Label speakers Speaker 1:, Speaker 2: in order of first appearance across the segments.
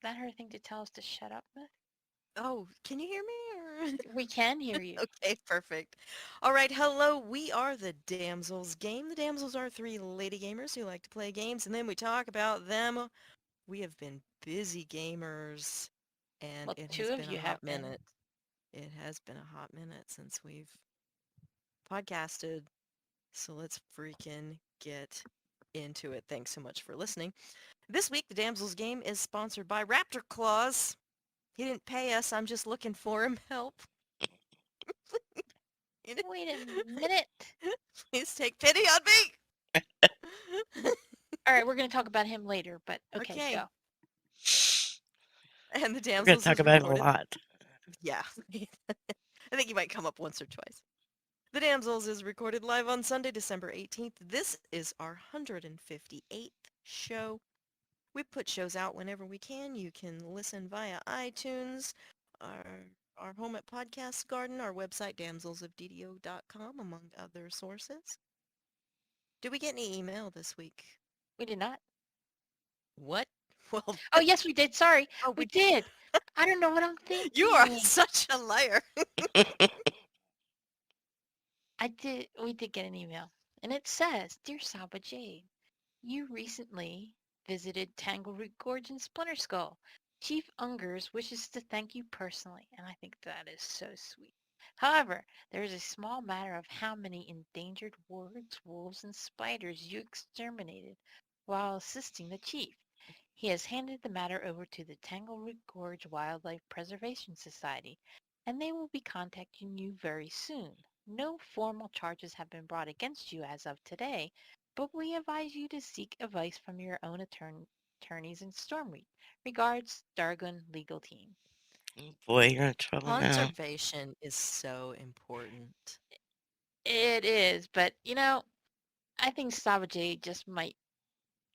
Speaker 1: that her thing to tell us to shut up, Myth?
Speaker 2: Oh, can you hear me?
Speaker 1: We can hear you.
Speaker 2: Okay, perfect. All right, hello. We are the Damsels game. The Damsels are three lady gamers who like to play games, and then we talk about them. We have been busy gamers, and
Speaker 1: Well,
Speaker 2: it
Speaker 1: two
Speaker 2: has
Speaker 1: of
Speaker 2: been a
Speaker 1: you
Speaker 2: hot
Speaker 1: have been.
Speaker 2: minute. It has been a hot minute since we've podcasted, so let's freaking get into it. Thanks so much for listening. This week, the Damsels game is sponsored by Raptor Claws. He didn't pay us. I'm just looking for him help.
Speaker 1: Wait a minute.
Speaker 2: Please take pity on me.
Speaker 1: All right, we're going to talk about him later, but okay,
Speaker 2: Okay.
Speaker 1: go.
Speaker 2: And the
Speaker 3: We're going to
Speaker 2: Damsels
Speaker 3: talk
Speaker 2: is
Speaker 3: about it a
Speaker 2: recorded.
Speaker 3: lot.
Speaker 2: Yeah. I think you might come up once or twice. The Damsels is recorded live on Sunday, December 18th. This is our 158th show. We put shows out whenever we can. You can listen via iTunes, our home at Podcast Garden, our website, damselsofddo.com, among other sources. Did we get any email this week?
Speaker 1: We did not.
Speaker 2: What? Well,
Speaker 1: Oh, yes, we did. Sorry.
Speaker 2: oh,
Speaker 1: We did. I don't know what I'm
Speaker 2: you are
Speaker 1: thinking.
Speaker 2: such a liar.
Speaker 1: We did get an email. And it says, Dear Saba Jade, you recently visited Tangleroot Gorge and Splinter Skull. Chief Ungers wishes to thank you personally, and I think that is so sweet. However, there is a small matter of how many endangered wards, wolves, and spiders you exterminated while assisting the chief. He has handed the matter over to the Tangleroot Gorge Wildlife Preservation Society, and they will be contacting you very soon. No formal charges have been brought against you as of today, but we advise you to seek advice from your own attorneys in Stormreach. Regards, Dargun Legal Team.
Speaker 3: Boy, you're in trouble now.
Speaker 2: Conservation is so important.
Speaker 1: It is, but I think Savage just might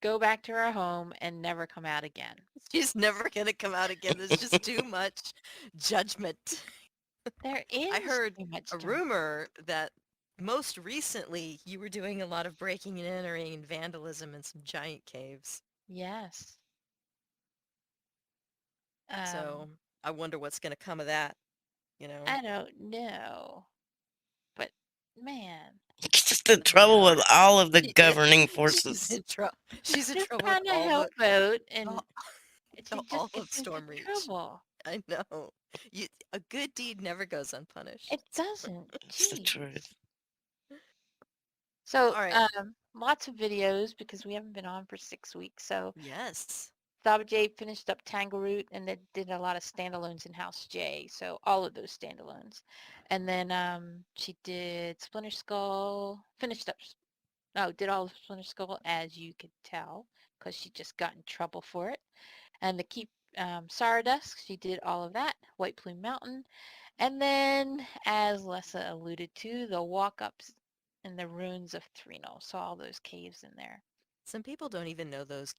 Speaker 1: go back to her home and never come out again.
Speaker 2: She's never going to come out again. There's just too much judgment.
Speaker 1: There
Speaker 2: I
Speaker 1: is
Speaker 2: heard
Speaker 1: too much
Speaker 2: a
Speaker 1: to me.
Speaker 2: rumor that most recently you were doing a lot of breaking and entering and vandalism in some giant caves.
Speaker 1: Yes.
Speaker 2: So
Speaker 1: Um,
Speaker 2: I wonder what's going to come of that, you know?
Speaker 1: I don't know, but man,
Speaker 3: She's just in
Speaker 2: I
Speaker 3: trouble
Speaker 2: know.
Speaker 3: with all of the
Speaker 2: She is.
Speaker 3: governing
Speaker 2: She's
Speaker 3: forces.
Speaker 2: in trouble. She's in
Speaker 1: just
Speaker 2: trouble with
Speaker 1: trying to help out, and
Speaker 2: all,
Speaker 1: she
Speaker 2: all
Speaker 1: just
Speaker 2: of
Speaker 1: gets into
Speaker 2: Stormreach.
Speaker 1: trouble.
Speaker 2: I know. A good deed never goes
Speaker 1: It
Speaker 2: unpunished.
Speaker 1: doesn't.
Speaker 3: It's the
Speaker 1: Jeez.
Speaker 3: truth.
Speaker 1: So,
Speaker 2: All right.
Speaker 1: lots of videos because we haven't been on for 6 weeks. So,
Speaker 2: Yes.
Speaker 1: Saba J finished up Tangleroot and then did a lot of standalones in House J. So, all of those standalones. And then she did Splinter Skull, finished up, no, did all of Splinter Skull as you could tell because she just got in trouble for it. And the Keep Sardusk, she did all of that. White Plume Mountain. And then, as Lessa alluded to, the walk-ups in the ruins of Threnal. So all those caves in there.
Speaker 2: Some people don't even know those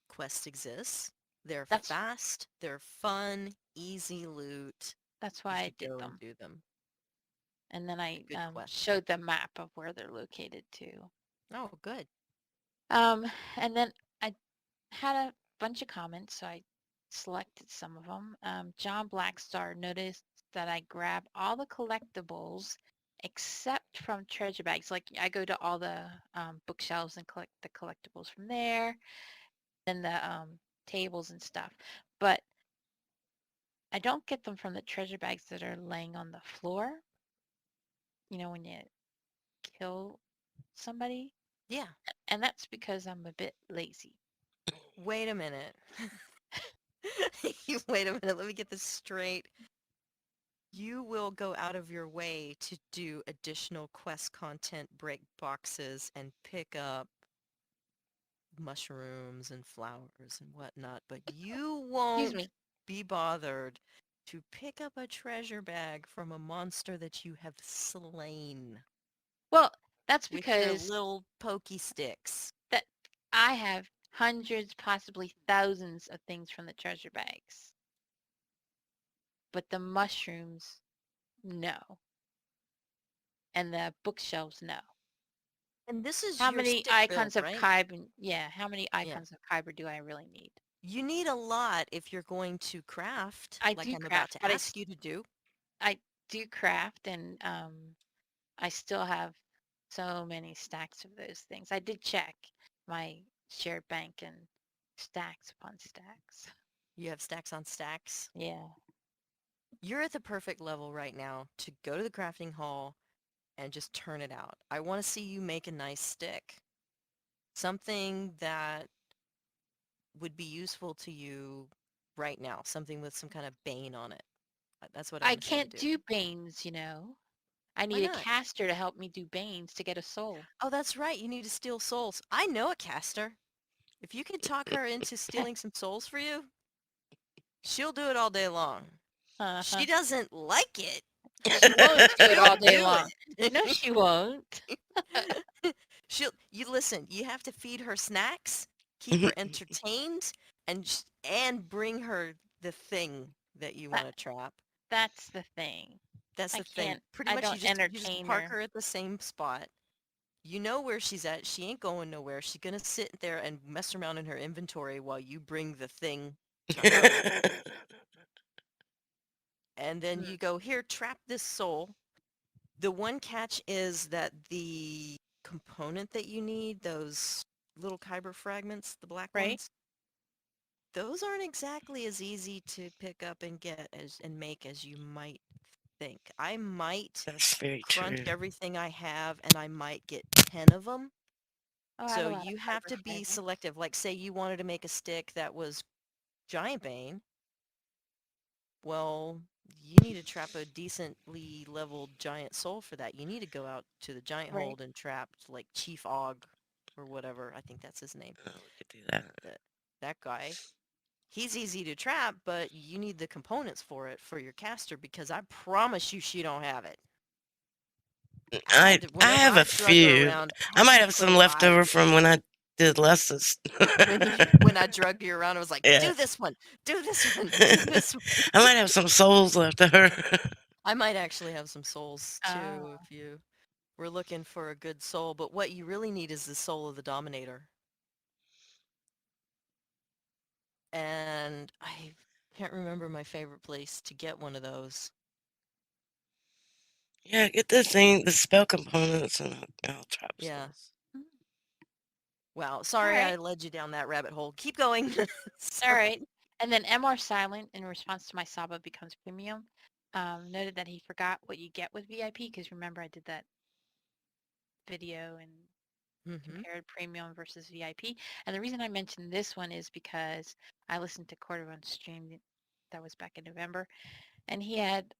Speaker 2: quests exist. They're
Speaker 1: That's
Speaker 2: fast, they're fun, easy loot.
Speaker 1: that's
Speaker 2: You
Speaker 1: why I
Speaker 2: should
Speaker 1: did
Speaker 2: go and
Speaker 1: them.
Speaker 2: do them.
Speaker 1: And then
Speaker 2: They're
Speaker 1: I
Speaker 2: good quests.
Speaker 1: showed the map of where they're located too.
Speaker 2: Oh, good.
Speaker 1: And then I had a bunch of comments, so I selected some of them. John Blackstar noticed that I grab all the collectibles except from treasure bags. Like I go to all the bookshelves and collect the collectibles from there and the tables and stuff. But I don't get them from the treasure bags that are laying on the floor. When you kill somebody.
Speaker 2: Yeah.
Speaker 1: And that's because I'm a bit lazy.
Speaker 2: Wait a minute. Wait a minute. Let me get this straight. You will go out of your way to do additional quest content, break boxes, and pick up mushrooms and flowers and whatnot, but you
Speaker 1: Excuse
Speaker 2: won't
Speaker 1: me.
Speaker 2: be bothered to pick up a treasure bag from a monster that you have slain
Speaker 1: Well, that's
Speaker 2: with your
Speaker 1: because
Speaker 2: little pokey sticks.
Speaker 1: that I have hundreds, possibly thousands of things from the treasure bags. But the mushrooms, no. And the bookshelves, no.
Speaker 2: And this is
Speaker 1: How
Speaker 2: your
Speaker 1: many
Speaker 2: stick build,
Speaker 1: icons of
Speaker 2: right?
Speaker 1: Kyber? Yeah, how many
Speaker 2: Yeah.
Speaker 1: icons of Kyber do I really need?
Speaker 2: You need a lot if you're going to craft,
Speaker 1: I
Speaker 2: like
Speaker 1: do
Speaker 2: I'm about
Speaker 1: craft,
Speaker 2: to
Speaker 1: but
Speaker 2: ask you to do.
Speaker 1: I do craft, and I still have so many stacks of those things. I did check my shared bank and stacks upon stacks.
Speaker 2: You have stacks on stacks.
Speaker 1: Yeah.
Speaker 2: You're at the perfect level right now to go to the crafting hall and just turn it out. I want to see you make a nice stick. Something that would be useful to you right now. Something with some kind of bane on it. That's what I
Speaker 1: I
Speaker 2: want you to
Speaker 1: can't
Speaker 2: do.
Speaker 1: do Banes, you know. I
Speaker 2: Why
Speaker 1: need a
Speaker 2: not?
Speaker 1: caster to help me do Banes to get a soul.
Speaker 2: Oh, that's right. You need to steal souls. I know a caster. If you can talk her into stealing some souls for you, she'll do it all day long.
Speaker 1: Uh-huh.
Speaker 2: She doesn't like it,
Speaker 1: She won't
Speaker 2: but
Speaker 1: do it
Speaker 2: she'll
Speaker 1: all day
Speaker 2: do
Speaker 1: long. No,
Speaker 2: it.
Speaker 1: she won't.
Speaker 2: You listen, you have to feed her snacks, keep her entertained, and bring her the thing that you
Speaker 1: That,
Speaker 2: want to trap.
Speaker 1: that's the thing.
Speaker 2: That's
Speaker 1: I
Speaker 2: the thing.
Speaker 1: can't,
Speaker 2: Pretty
Speaker 1: I
Speaker 2: much
Speaker 1: don't
Speaker 2: you just
Speaker 1: entertain
Speaker 2: park
Speaker 1: her.
Speaker 2: her at the same spot. You know where she's at. She ain't going nowhere. She's gonna sit there and mess around in her inventory while you bring the thing to her. And then
Speaker 1: Mm,
Speaker 2: you go, here, trap this soul. The one catch is that the component that you need, those little kyber fragments, the black
Speaker 1: right?
Speaker 2: ones, those aren't exactly as easy to pick up and get and make as you might think. I might
Speaker 3: That's very
Speaker 2: crunch
Speaker 3: true.
Speaker 2: everything I have and I might get 10 of them.
Speaker 1: Oh, I have
Speaker 2: So
Speaker 1: a lot of
Speaker 2: you have
Speaker 1: fiber
Speaker 2: to be
Speaker 1: fragments.
Speaker 2: selective. Like say you wanted to make a stick that was giant bane. Well, you need to trap a decently leveled giant soul for that. You need to go out to the giant
Speaker 1: Right.
Speaker 2: hold and trap like Chief Og or whatever. I think that's his name.
Speaker 3: Oh, we could do that.
Speaker 2: That guy. He's easy to trap, but you need the components for it for your caster because I promise you she don't have it.
Speaker 3: I
Speaker 2: Whenever
Speaker 3: have a
Speaker 2: I've drug her
Speaker 3: few.
Speaker 2: around, I
Speaker 3: I might
Speaker 2: had to
Speaker 3: have
Speaker 2: put
Speaker 3: some
Speaker 2: a
Speaker 3: left
Speaker 2: lie
Speaker 3: over from when I did Lessons.
Speaker 2: when I drugged you around. I was like,
Speaker 3: Yeah.
Speaker 2: do this one, do this one, do this one.
Speaker 3: I might have some souls left over.
Speaker 2: I might actually have some souls
Speaker 1: Oh,
Speaker 2: too if you were looking for a good soul, but what you really need is the soul of the Dominator. And I can't remember my favorite place to get one of those.
Speaker 3: Yeah, get the thing, the spell components, and I'll trap
Speaker 2: Yeah.
Speaker 3: souls.
Speaker 1: mm,
Speaker 2: Wow.
Speaker 1: all
Speaker 2: Sorry
Speaker 1: right.
Speaker 2: I led you down that rabbit hole. Keep going.
Speaker 1: All
Speaker 2: Sorry.
Speaker 1: right. And then MR Silent, in response to my Saba becomes premium, noted that he forgot what you get with VIP, because remember I did that video and
Speaker 2: Mm-hmm.
Speaker 1: compared premium versus VIP. And the reason I mentioned this one is because I listened to Cordovan's stream that was back in November, and he had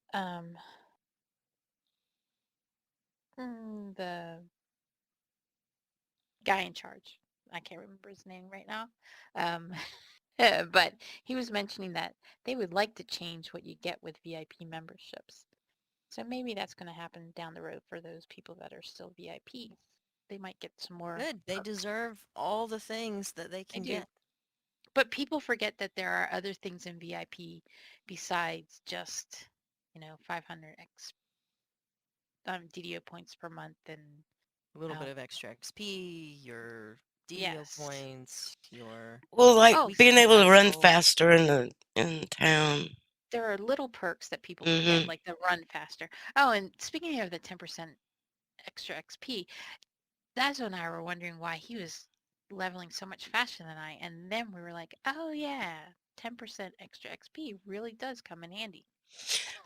Speaker 1: the guy in charge. I can't remember his name right now. Um, but he was mentioning that they would like to change what you get with VIP memberships. So maybe that's going to happen down the road for those people that are still VIP. They might get some more
Speaker 2: Good. They
Speaker 1: perks.
Speaker 2: deserve all the things that they
Speaker 1: I
Speaker 2: can
Speaker 1: do.
Speaker 2: get.
Speaker 1: But people forget that there are other things in VIP besides just, 500 DDO points per month and
Speaker 2: A little bit
Speaker 1: um,
Speaker 2: of extra XP, your DDO
Speaker 1: yes.
Speaker 2: points, your
Speaker 3: Well, like
Speaker 1: Oh,
Speaker 3: being
Speaker 2: weekly
Speaker 3: able to run
Speaker 2: vessel.
Speaker 3: faster in town.
Speaker 1: there are little perks that people forget,
Speaker 3: Hmm.
Speaker 1: like the run faster. Oh, and speaking of the 10% extra XP, Dazo and I were wondering why he was leveling so much faster than I, and then we were like, oh yeah, 10% extra XP really does come in handy.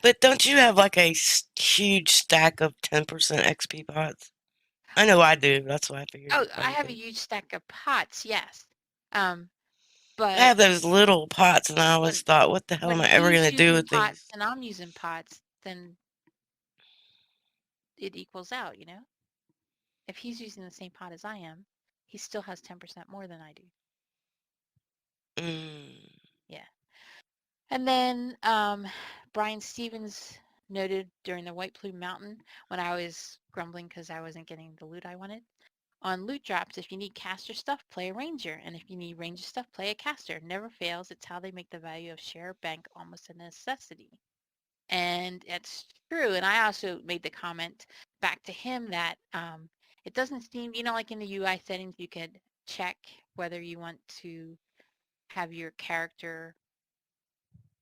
Speaker 3: But don't you have like a huge stack of 10% XP pots? I know I do. That's why I figured
Speaker 1: Oh,
Speaker 3: you
Speaker 1: I
Speaker 3: probably
Speaker 1: have a
Speaker 3: did.
Speaker 1: huge stack of pots, yes.
Speaker 3: I
Speaker 1: But
Speaker 3: have those little pots, and I always
Speaker 1: when
Speaker 3: thought, what the hell am
Speaker 1: when
Speaker 3: I ever going
Speaker 1: he's
Speaker 3: to do
Speaker 1: using
Speaker 3: with
Speaker 1: pots
Speaker 3: these?
Speaker 1: and I'm using pots, then it equals out, you know? If he's using the same pot as I am, he still has 10% more than I do.
Speaker 3: Mm.
Speaker 1: Yeah. And then Brian Stevens noted during the White Plume Mountain when I was grumbling because I wasn't getting the loot I wanted. On loot drops, if you need caster stuff, play a ranger. And if you need ranger stuff, play a caster. Never fails. It's how they make the value of share bank almost a necessity. And it's true. And I also made the comment back to him that it doesn't seem, like in the UI settings, you could check whether you want to have your character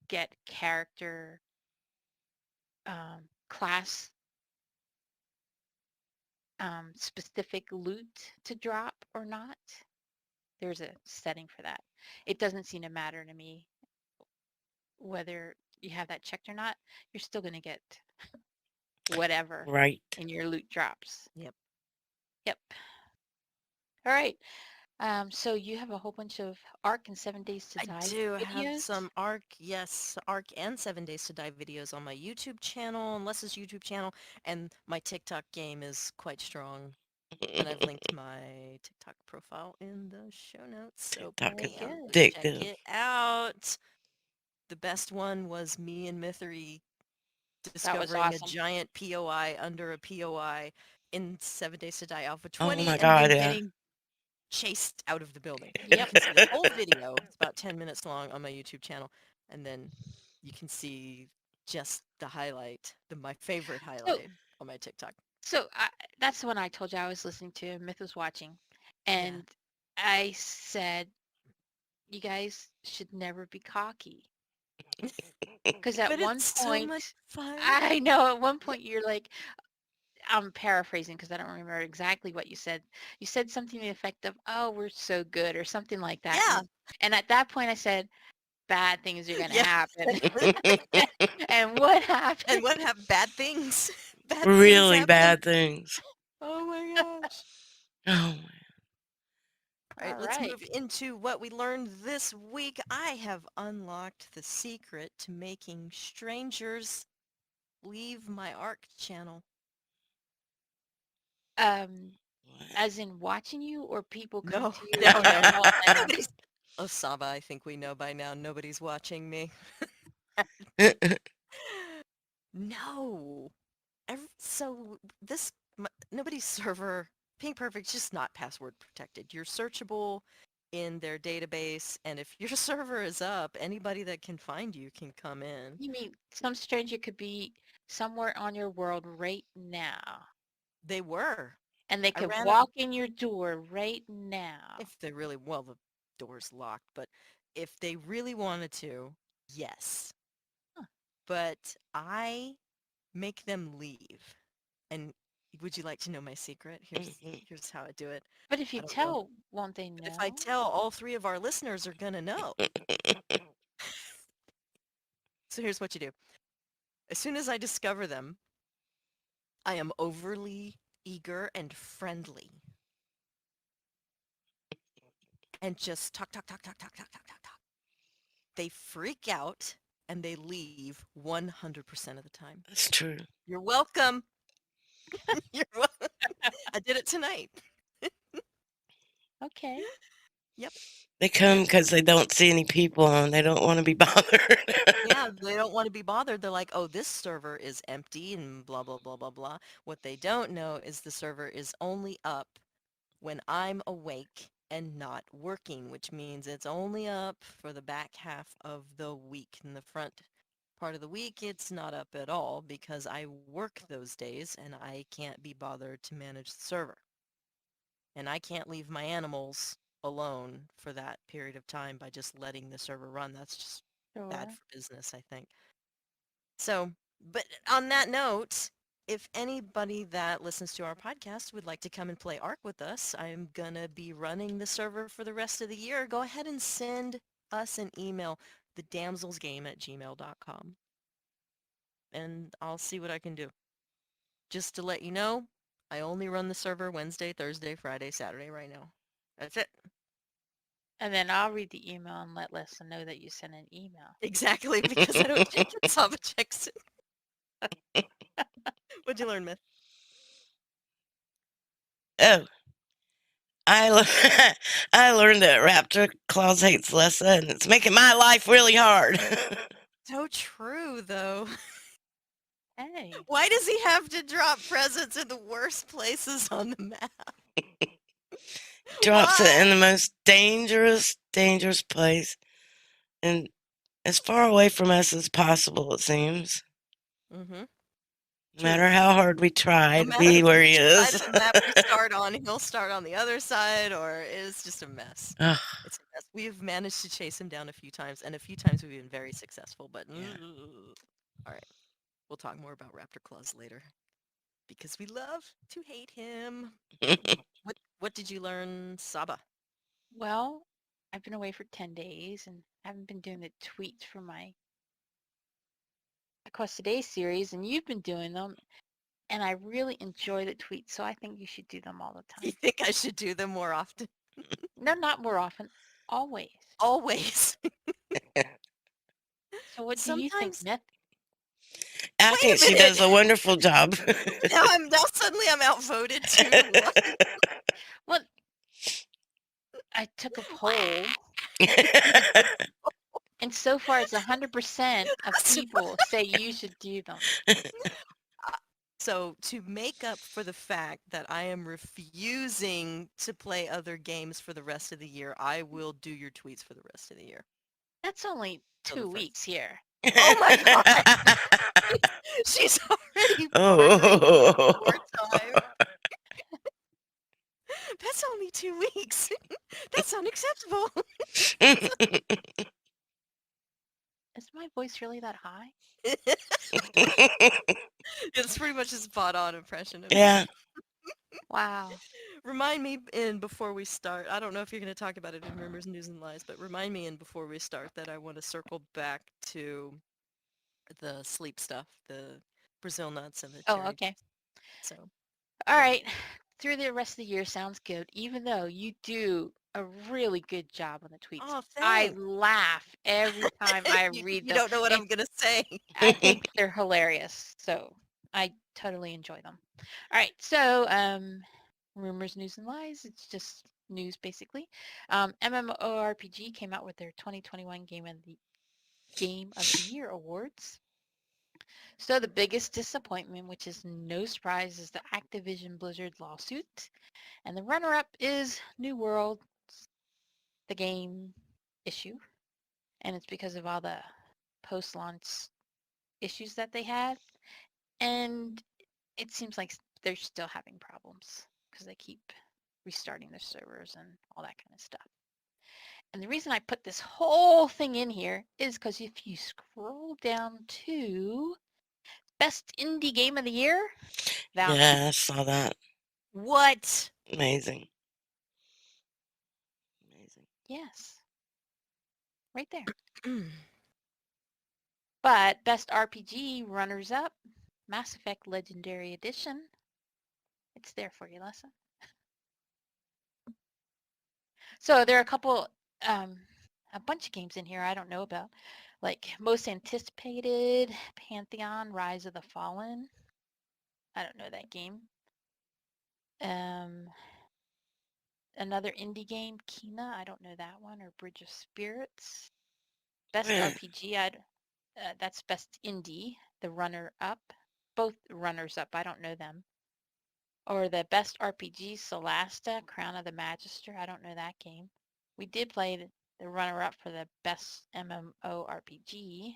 Speaker 1: get character class specific loot to drop or not. There's a setting for that. It doesn't seem to matter to me whether you have that checked or not. You're still going to get whatever
Speaker 3: Right.
Speaker 1: in your loot drops.
Speaker 2: Yep.
Speaker 1: Yep. All right. So you have a whole bunch of Ark and 7 Days to
Speaker 2: I
Speaker 1: Die
Speaker 2: do have
Speaker 1: videos.
Speaker 2: some Ark, yes, Ark and 7 Days to Die videos on my YouTube channel, and Less's YouTube channel, and my TikTok game is quite strong. And I've linked my TikTok profile in the show notes, so
Speaker 3: TikTok is
Speaker 1: Very
Speaker 2: bam,
Speaker 1: good.
Speaker 2: check
Speaker 3: addictive.
Speaker 2: it out. The best one was me and Mythery
Speaker 1: That was
Speaker 2: discovering a
Speaker 1: awesome.
Speaker 2: giant POI under a POI in 7 Days to Die Alpha
Speaker 3: Oh
Speaker 2: 20,
Speaker 3: my
Speaker 2: and then
Speaker 3: God, yeah.
Speaker 2: getting chased out of the building. You
Speaker 1: Yep.
Speaker 2: can see the whole video. It's about 10 minutes long on my YouTube channel. And then you can see just the highlight, my favorite
Speaker 1: So,
Speaker 2: highlight on my TikTok.
Speaker 1: so that's the one I told you I was listening to. Myth was watching,
Speaker 2: Yeah.
Speaker 1: and I said, "You guys should never be cocky." Because at
Speaker 2: But
Speaker 1: one
Speaker 2: it's so
Speaker 1: point,
Speaker 2: much fun.
Speaker 1: I know at one point you're like, I'm paraphrasing because I don't remember exactly what you said. You said something to the effect of, "Oh, we're so good," or something like that.
Speaker 2: Yeah.
Speaker 1: And at that point, I said, "Bad things are gonna
Speaker 2: Yeah.
Speaker 1: happen." And what happened?
Speaker 2: And what have bad things? Bad things
Speaker 3: Really
Speaker 2: happen.
Speaker 3: bad things.
Speaker 2: Oh my gosh.
Speaker 3: Oh,
Speaker 2: All right,
Speaker 1: All
Speaker 2: let's
Speaker 1: right.
Speaker 2: move into what we learned this week. I have unlocked the secret to making strangers leave my Ark channel.
Speaker 1: Um,
Speaker 3: man.
Speaker 1: as in watching you, or people come
Speaker 2: No,
Speaker 1: to your
Speaker 2: no, no.
Speaker 1: channel and
Speaker 2: Nobody's. Oh, Saba, I think we know by now. Nobody's watching me. No. So this nobody's server, Pink Perfect's just not password protected. You're searchable in their database, and if your server is up, anybody that can find you can come in.
Speaker 1: you mean some stranger could be somewhere on your world right now,
Speaker 2: They were.
Speaker 1: and they
Speaker 2: I
Speaker 1: could
Speaker 2: ran
Speaker 1: walk in your door right now.
Speaker 2: if they really well, the door's locked, but if they really wanted to, yes.
Speaker 1: Huh.
Speaker 2: But I make them leave. And would you like to know my secret? Here's how I do it.
Speaker 1: But if
Speaker 2: I
Speaker 1: you
Speaker 2: don't know.
Speaker 1: tell, won't they
Speaker 2: But if I
Speaker 1: know?
Speaker 2: tell, all three of our listeners are gonna know. So here's what you do. As soon as I discover them, I am overly eager and friendly. And just talk, talk, talk, talk, talk, talk, talk, talk, talk. They freak out and they leave 100% of the time.
Speaker 3: That's true.
Speaker 2: You're welcome. You're welcome. I did it tonight.
Speaker 1: Okay.
Speaker 2: Yep.
Speaker 3: They come because they don't see any people on. They don't want to be bothered.
Speaker 2: Yeah, they don't want to be bothered. They're like, oh, this server is empty and blah, blah, blah, blah, blah. What they don't know is the server is only up when I'm awake and not working, which means it's only up for the back half of the week. In the front part of the week, it's not up at all because I work those days and I can't be bothered to manage the server. And I can't leave my animals alone for that period of time by just letting the server run. That's just bad
Speaker 1: Sure.
Speaker 2: for business, I think. So, but on that note, if anybody that listens to our podcast would like to come and play Ark with us, I'm going to be running the server for the rest of the year. Go ahead and send us an email, thedamselsgame@gmail.com, and I'll see what I can do. Just to let you know, I only run the server Wednesday, Thursday, Friday, Saturday right now. That's it.
Speaker 1: And then I'll read the email and let Lessa know that you sent an email.
Speaker 2: Exactly, because I don't check it. Saba checks it. What'd you learn, Myth?
Speaker 3: Oh, I learned that Raptor Claus hates Lessa, and it's making my life really hard.
Speaker 2: So true, though.
Speaker 1: Hey.
Speaker 2: Why does he have to drop presents in the worst places on the map?
Speaker 3: Drops it in
Speaker 2: Why?
Speaker 3: the most dangerous place, and as far away from us as possible, it seems.
Speaker 2: Mm-hmm.
Speaker 3: No
Speaker 2: True.
Speaker 3: matter how hard we try
Speaker 2: No
Speaker 3: to
Speaker 2: matter
Speaker 3: be
Speaker 2: if
Speaker 3: where
Speaker 2: we
Speaker 3: he
Speaker 2: try
Speaker 3: is.
Speaker 2: the map we start on, he'll start on the other side, or it's just a mess.
Speaker 3: Ugh,
Speaker 2: It's a mess. We've managed to chase him down a few times, and a few times we've been very successful, but
Speaker 3: yeah.
Speaker 2: all right. We'll talk more about Raptor Claws later because we love to hate him. What did you learn, Saba?
Speaker 1: Well, I've been away for 10 days and haven't been doing the tweets for my Quest Today series, and you've been doing them, and I really enjoy the tweets, so I think you should do them all the
Speaker 2: You
Speaker 1: time.
Speaker 2: think I should do them more often?
Speaker 1: No, not more often, always.
Speaker 2: Always.
Speaker 1: So what do you think,
Speaker 2: Sometimes.
Speaker 1: Myth?
Speaker 3: I
Speaker 2: Wait
Speaker 3: think
Speaker 2: a
Speaker 3: she
Speaker 2: minute.
Speaker 3: does a wonderful job.
Speaker 2: Now suddenly I'm outvoted too. What?
Speaker 1: Well, I took a poll, and so far it's 100% of people say you should do them.
Speaker 2: So to make up for the fact that I am refusing to play other games for the rest of the year, I will do your tweets for the rest of the year.
Speaker 1: That's only
Speaker 2: So the
Speaker 1: 2
Speaker 2: first.
Speaker 1: weeks here.
Speaker 2: Oh my god! She's already bartering
Speaker 3: Oh.
Speaker 2: more time. That's only 2 weeks. That's unacceptable.
Speaker 1: Is my voice really that high?
Speaker 2: It's pretty much a spot on impression of you.
Speaker 3: Yeah.
Speaker 1: Wow.
Speaker 2: Remind me in before we start. I don't know if you're going to talk about it in Rumors, News, and Lies, but remind me in before we start that I want to circle back to the sleep stuff, the Brazil nuts and the
Speaker 1: Oh,
Speaker 2: cherry.
Speaker 1: okay.
Speaker 2: So,
Speaker 1: All
Speaker 2: yeah.
Speaker 1: right. Through the rest of the year sounds good, even though you do a really good job on the tweets.
Speaker 2: Oh,
Speaker 1: I
Speaker 2: thanks.
Speaker 1: laugh every time I read
Speaker 2: You
Speaker 1: them,
Speaker 2: don't know what
Speaker 1: and
Speaker 2: I'm going to say.
Speaker 1: I think they're hilarious. So I totally enjoy them. All right. So, rumors, news, and lies. It's just news, basically. MMORPG came out with their 2021 Game of the Year awards. So the biggest disappointment, which is no surprise, is the Activision Blizzard lawsuit. And the runner-up is New World, the game issue. And it's because of all the post-launch issues that they had. And it seems like they're still having problems because they keep restarting their servers and all that kind of stuff. And the reason I put this whole thing in here is because if you scroll down to Best Indie Game of the Year, Valheim.
Speaker 3: Yeah, I saw that.
Speaker 2: What?
Speaker 3: Amazing. Amazing.
Speaker 1: Yes, right there. But Best RPG runners-up, Mass Effect Legendary Edition. It's there for you, Lessah. So there are a bunch of games in here I don't know about. Like Most Anticipated, Pantheon, Rise of the Fallen. I don't know that game. Um, Another indie game, Kina. I don't know that one. Or Bridge of Spirits. Best
Speaker 3: Yeah.
Speaker 1: RPG. That's Best Indie. The runner-up. Both runners-up. I don't know them. Or the Best RPG, Solasta, Crown of the Magister. I don't know that game. We did play the runner-up for the Best MMORPG,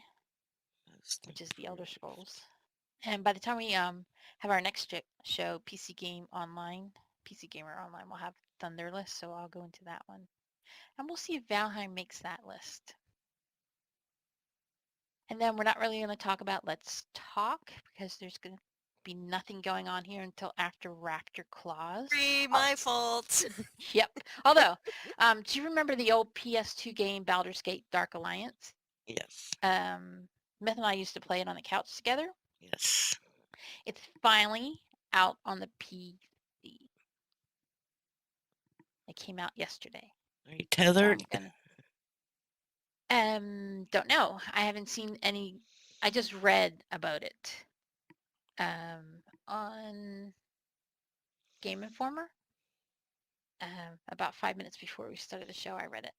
Speaker 1: which is the Elder Scrolls. And by the time we have our next show, PC Gamer Online will have done their list, so I'll go into that one. And we'll see if Valheim makes that list. And then we're not really going to talk about Let's Talk because there's going to be nothing going on here until after Raptor Claws.
Speaker 2: My fault.
Speaker 1: Yep. Although, do you remember the old PS2 game Baldur's Gate Dark Alliance?
Speaker 3: Yes.
Speaker 1: Myth and I used to play it on the couch together.
Speaker 3: Yes.
Speaker 1: It's finally out on the PC. It came out yesterday.
Speaker 3: Are you
Speaker 1: So
Speaker 3: tethered?
Speaker 1: I'm gonna don't know. I haven't seen any. I just read about it on Game Informer. About 5 minutes before we started the show, I read it.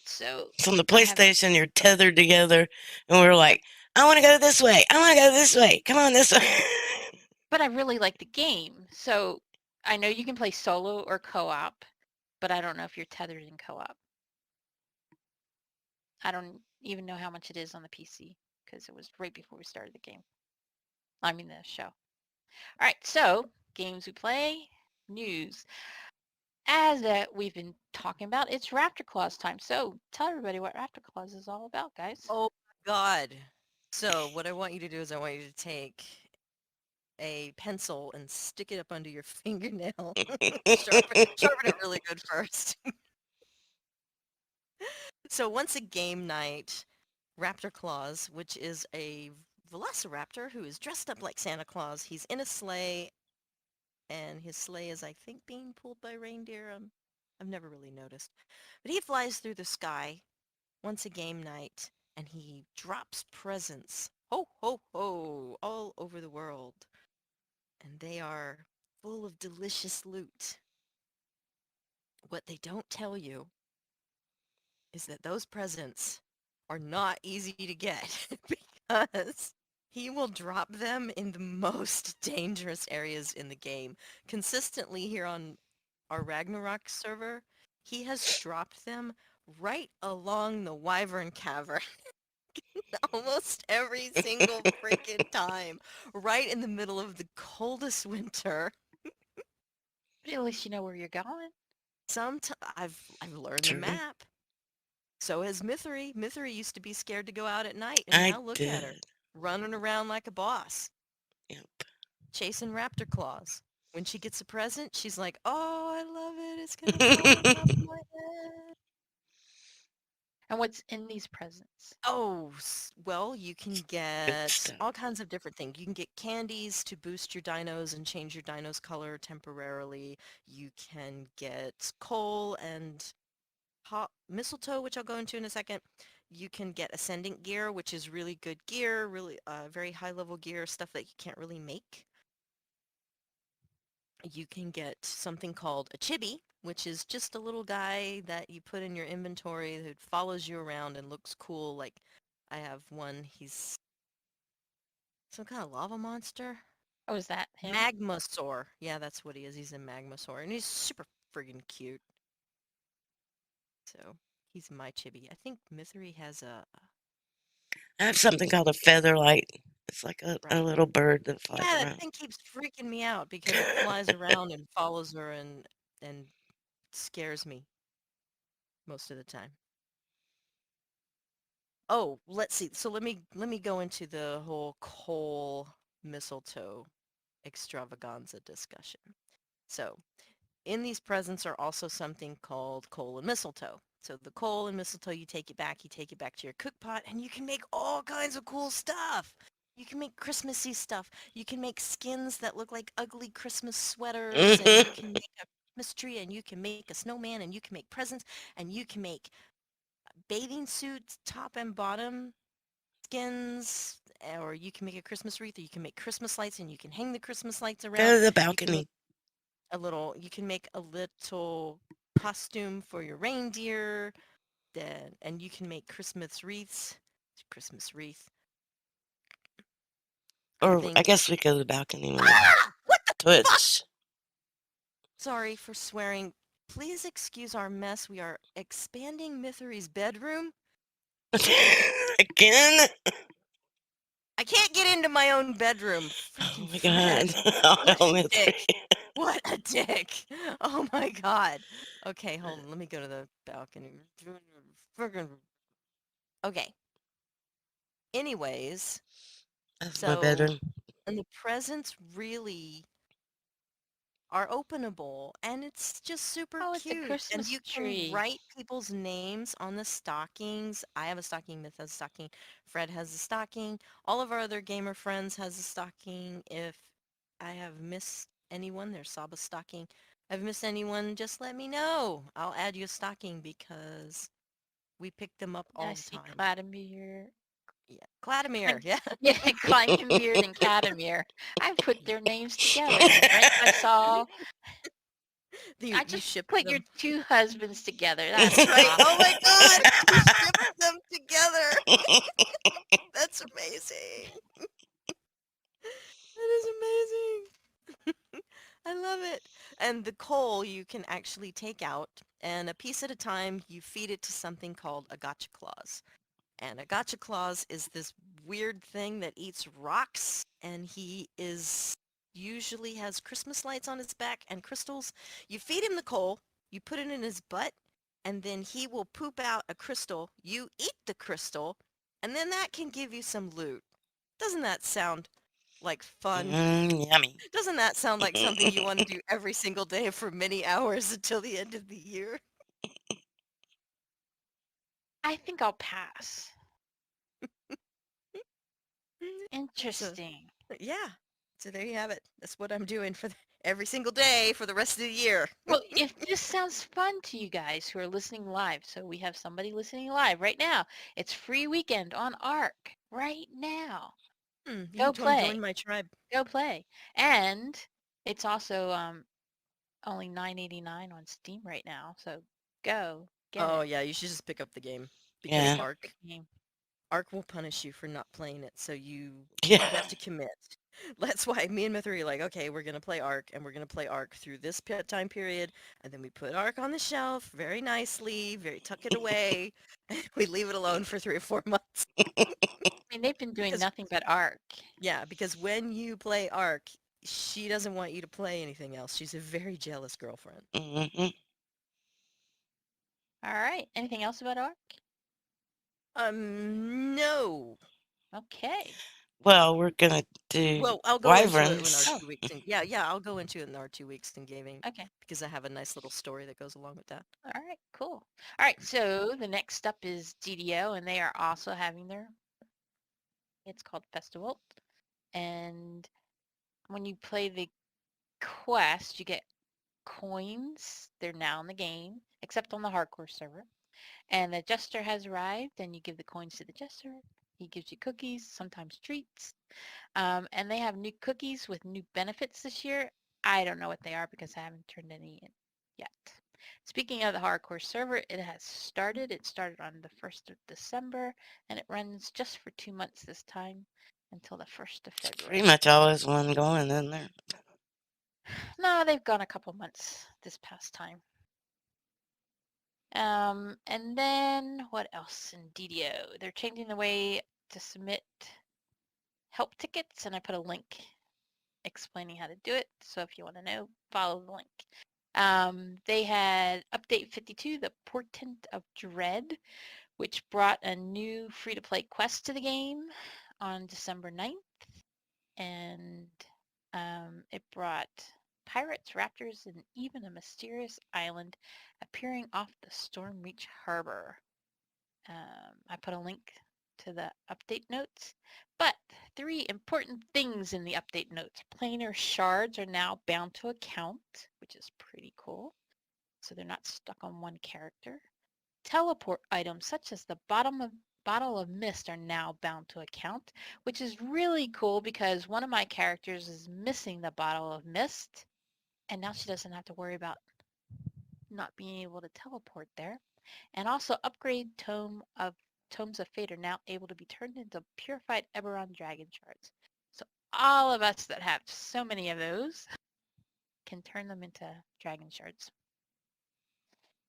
Speaker 1: So
Speaker 3: So on the
Speaker 1: I haven't.
Speaker 3: PlayStation, you're tethered together, and we're like, I want to go this way. I want to go this way. Come on this way.
Speaker 1: But I really like the game. So I know you can play solo or co-op, but I don't know if you're tethered in co-op. I don't even know how much it is on the PC because it was right before we started the game. I mean the show. All right, so games we play, news. As we've been talking about, it's Raptor Claws time. So tell everybody what Raptor Claws is all about, guys.
Speaker 2: Oh my God. So what I want you to do is I want you to take a pencil and stick it up under your fingernail. Sharpen it really good first. So once a game night, Raptor Claus, which is a velociraptor who is dressed up like Santa Claus. He's in a sleigh, and his sleigh is, I think, being pulled by reindeer. I've never really noticed. But he flies through the sky once a game night, and he drops presents, ho, ho, ho, all over the world. And they are full of delicious loot. What they don't tell you is that those presents are not easy to get because he will drop them in the most dangerous areas in the game. Consistently here on our Ragnarok server, he has dropped them right along the Wyvern Cavern almost every single freaking time, right in the middle of the coldest winter.
Speaker 1: But at least you know where you're going.
Speaker 2: I've learned the
Speaker 3: True.
Speaker 2: map. So has Mythery. Mythery used to be scared to go out at night, and
Speaker 3: I
Speaker 2: now look at her,
Speaker 3: did.
Speaker 2: running around like a boss,
Speaker 3: Yep.
Speaker 2: chasing raptor claws. When she gets a present, she's like, "Oh, I love it. It's gonna fall on top of my head."
Speaker 1: And what's in these presents?
Speaker 2: Oh, well, you can
Speaker 3: Good
Speaker 2: get
Speaker 3: stuff.
Speaker 2: all kinds of different things. You can get candies to boost your dinos and change your dino's color temporarily. You can get coal and hot mistletoe, which I'll go into in a second. You can get ascendant gear, which is really good gear, really very high level gear, stuff that you can't really make. You can get something called a chibi, which is just a little guy that you put in your inventory that follows you around and looks cool. Like I have one, he's some kind of lava monster.
Speaker 1: Oh, is that him?
Speaker 2: Magmasaur. Yeah, that's what he is. He's a Magmasaur, and he's super friggin' cute. So he's my chibi. I think Mythery has a
Speaker 3: I have something called a featherlight. It's like a
Speaker 2: right.
Speaker 3: little bird that flies
Speaker 2: Yeah, that
Speaker 3: around.
Speaker 2: thing keeps freaking me out because it flies around and follows her and scares me most of the time. Oh, let's see. So let me go into the whole coal mistletoe extravaganza discussion. So, in these presents are also something called coal and mistletoe. So the coal and mistletoe, you take it back to your cook pot, and you can make all kinds of cool stuff. You can make Christmassy stuff. You can make skins that look like ugly Christmas sweaters, and you can make a Christmas tree, and you can make a snowman, and you can make presents, and you can make bathing suits, top and bottom skins, or you can make a Christmas wreath, or you can make Christmas lights, and you can hang the Christmas lights
Speaker 3: Go
Speaker 2: around.
Speaker 3: to the
Speaker 2: You can make
Speaker 3: balcony.
Speaker 2: you can make a little costume for your reindeer, then, and you can make Christmas wreaths. Christmas wreath. I
Speaker 3: Or I
Speaker 2: think.
Speaker 3: guess we go to the balcony when it's
Speaker 2: Ah! What the fuck?
Speaker 3: Twitch.
Speaker 2: Sorry for swearing. Please excuse our mess. We are expanding Mythery's bedroom.
Speaker 3: Again?
Speaker 2: I can't get into my own bedroom.
Speaker 3: Oh
Speaker 2: Freaking
Speaker 3: my god.
Speaker 2: Fred. What
Speaker 3: Oh,
Speaker 2: a
Speaker 3: Mystery.
Speaker 2: dick. What a dick. Oh my god. Okay, hold on. Let me go to the balcony. Friggin- Okay. Anyways,
Speaker 3: That's my
Speaker 2: so,
Speaker 3: bedroom.
Speaker 2: and the presents really are openable, and it's just super
Speaker 1: Oh, it's a
Speaker 2: cute. And
Speaker 1: Christmas
Speaker 2: you can
Speaker 1: tree.
Speaker 2: write people's names on the stockings. I have a stocking, Myth has a stocking, Fred has a stocking. All of our other gamer friends has a stocking. If I have missed anyone, there's Saba's stocking. If I've missed anyone, just let me know. I'll add you a stocking because we pick them up
Speaker 1: I
Speaker 2: all the
Speaker 1: see
Speaker 2: time.
Speaker 1: Cladimir.
Speaker 2: Yeah. Cladimir,
Speaker 1: And
Speaker 2: yeah.
Speaker 1: yeah, Clankamir and Cadimir. I put their names together. And Frank, I saw. I
Speaker 2: You
Speaker 1: just
Speaker 2: ship
Speaker 1: put your
Speaker 2: them.
Speaker 1: two husbands together. That's
Speaker 2: That's right. Oh my
Speaker 1: awesome.
Speaker 2: god! You shipped them together. That's amazing. That is amazing. I love it. And the coal you can actually take out, and a piece at a time, you feed it to something called a gotcha claws. And a gotcha claws is this weird thing that eats rocks, and he is usually has Christmas lights on his back and crystals. You feed him the coal, you put it in his butt, and then he will poop out a crystal. You eat the crystal, and then that can give you some loot. Doesn't that sound like fun?
Speaker 3: Yummy.
Speaker 2: Doesn't that sound like something you want to do every single day for many hours until the end of the year?
Speaker 1: I think I'll pass.
Speaker 2: So,
Speaker 1: Interesting.
Speaker 2: yeah. So there you have it. That's what I'm doing for every single day for the rest of the year.
Speaker 1: Well, if this sounds fun to you guys who are listening live, so we have somebody listening live right now. It's free weekend on Ark right now.
Speaker 2: You
Speaker 1: Go
Speaker 2: can come join
Speaker 1: play.
Speaker 2: my tribe.
Speaker 1: Go play. And it's also only $9.89 on Steam right now. So go get
Speaker 2: Oh
Speaker 1: it.
Speaker 2: yeah, you should just pick up the game because
Speaker 3: Yeah.
Speaker 1: Pick up the
Speaker 2: Ark
Speaker 1: game.
Speaker 2: Ark will punish you for not playing it, so you
Speaker 3: Yeah.
Speaker 2: have to commit. That's why me and Mythery are like, okay, we're gonna play Ark, and we're gonna play Ark through this time period, and then we put Ark on the shelf very nicely, very tuck it away, and we leave it alone for 3 or 4 months.
Speaker 1: I mean, they've been doing
Speaker 2: Because
Speaker 1: nothing but Ark.
Speaker 2: yeah, because when you play Ark, she doesn't want you to play anything else. She's a very jealous girlfriend.
Speaker 3: hmm
Speaker 1: All right. Anything else about Ark?
Speaker 2: No.
Speaker 1: Okay.
Speaker 3: Well, we're gonna do
Speaker 2: Well, I'll go into it in our
Speaker 3: wyverns.
Speaker 1: Oh,
Speaker 2: 2 weeks in yeah, I'll go into it in our 2 weeks in gaming
Speaker 1: okay.
Speaker 2: because I have a nice little story that goes along with that.
Speaker 1: All right, cool. All right, so the next up is DDO, and they are also having it's called Festival. And when you play the quest, you get coins. They're now in the game, except on the hardcore server. And the jester has arrived, and you give the coins to the jester. He gives you cookies, sometimes treats. And they have new cookies with new benefits this year. I don't know what they are because I haven't turned any in yet. Speaking of the hardcore server, it has started. It started on the 1st of December, and it runs just for 2 months this time until the 1st of
Speaker 3: It's pretty
Speaker 1: February.
Speaker 3: much always one going in there.
Speaker 1: No, they've gone a couple months this past time. And then what else in DDO? They're changing the way to submit help tickets, and I put a link explaining how to do it. So if you want to know, follow the link. They had Update 52, the Portent of Dread, which brought a new free-to-play quest to the game on December 9th. And it brought pirates, raptors, and even a mysterious island appearing off the Stormreach Harbor. I put a link to the update notes. But 3 important things in the update notes. Planar shards are now bound to account, which is pretty cool. So they're not stuck on one character. Teleport items such as the bottle of mist are now bound to account, which is really cool because one of my characters is missing the bottle of mist, and now she doesn't have to worry about not being able to teleport there. And also upgrade Tomes of Fate are now able to be turned into purified Eberron dragon shards. So all of us that have so many of those can turn them into dragon shards.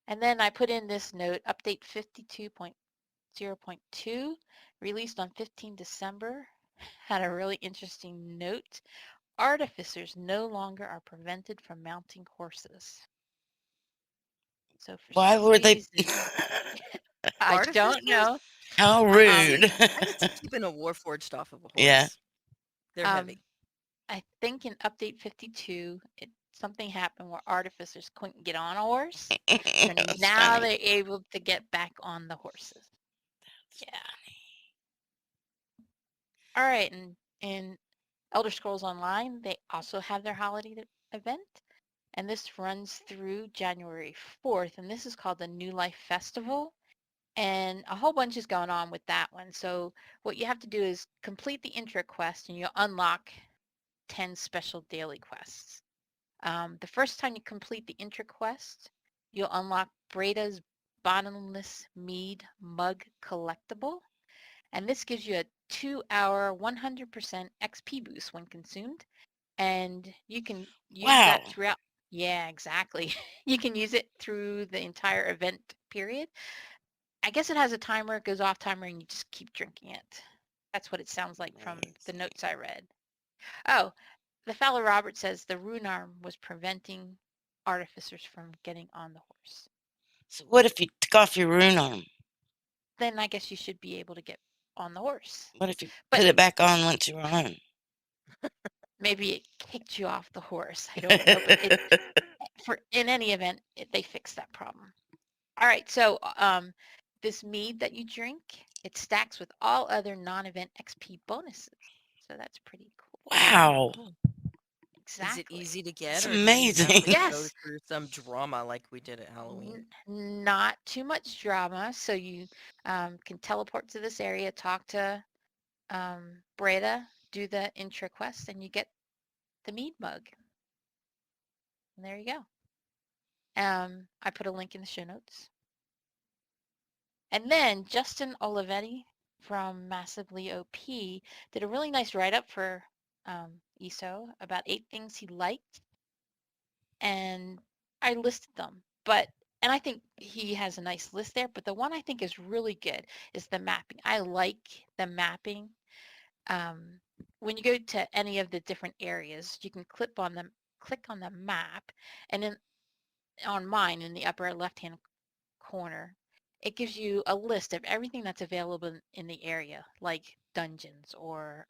Speaker 1: And then I put in this note, update 52.0.2, released on 15 December, had a really interesting note. Artificers no longer are prevented from mounting horses. So for
Speaker 3: Why
Speaker 1: some
Speaker 3: were they?
Speaker 1: reason, I don't
Speaker 2: Artificers?
Speaker 1: know.
Speaker 3: How
Speaker 2: I could
Speaker 3: rude.
Speaker 2: see keeping a warforged off of a
Speaker 3: Yeah.
Speaker 2: horse. They're
Speaker 1: Um,
Speaker 2: heavy.
Speaker 1: I think in update 52, something happened where artificers couldn't get on a horse. So
Speaker 3: That's
Speaker 1: now
Speaker 3: funny.
Speaker 1: they're able to get back on the horses. Yeah. All right. And in Elder Scrolls Online, they also have their holiday event. And this runs through January 4th. And this is called the New Life Festival. And a whole bunch is going on with that one. So what you have to do is complete the intro quest and you'll unlock 10 special daily quests. The first time you complete the intro quest, you'll unlock Breda's Bottomless Mead Mug Collectible. And this gives you a 2-hour 100% XP boost when consumed. And you can use
Speaker 3: Wow.
Speaker 1: that throughout. Yeah, exactly. You can use it through the entire event period. I guess it has a timer, it goes off timer, and you just keep drinking it. That's what it sounds like from the
Speaker 3: Amazing.
Speaker 1: notes I read. Oh, the fellow Robert says the rune arm was preventing artificers from getting on the horse.
Speaker 3: So what if you took off your rune arm?
Speaker 1: Then I guess you should be able to get on the horse.
Speaker 3: What if you
Speaker 1: But-
Speaker 3: put it back on once you were home?
Speaker 1: Maybe it kicked you off the horse. I don't know. But in any event, they fixed that problem. All right. So this mead that you drink, it stacks with all other non-event XP bonuses. So that's pretty cool.
Speaker 3: Wow.
Speaker 1: Exactly.
Speaker 2: Is it easy to get,
Speaker 3: It's
Speaker 2: or do you have
Speaker 3: amazing.
Speaker 2: to go
Speaker 1: Yes.
Speaker 2: through some drama like we did at Halloween?
Speaker 1: Not too much drama. So you can teleport to this area, talk to Breda, do the intra quest, and you get the mead mug. And there you go. I put a link in the show notes. And then Justin Olivetti from Massively OP did a really nice write-up for ESO about 8 things he liked. And I listed them. And I think he has a nice list there, but the one I think is really good is the mapping. I like the mapping. When you go to any of the different areas, you can click on the map, and then on mine in the upper left-hand corner, it gives you a list of everything that's available in the area, like dungeons or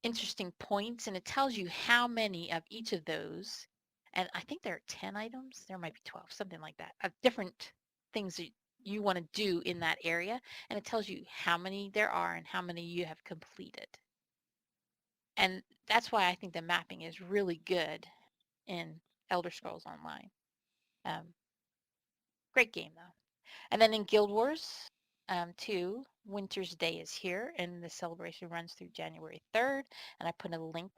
Speaker 1: interesting points, and it tells you how many of each of those, and I think there are 10 items, there might be 12, something like that, of different things that you want to do in that area, and it tells you how many there are and how many you have completed. And that's why I think the mapping is really good in Elder Scrolls Online. Great game, though. And then in Guild Wars 2, Winter's Day is here, and the celebration runs through January 3rd, and I put a link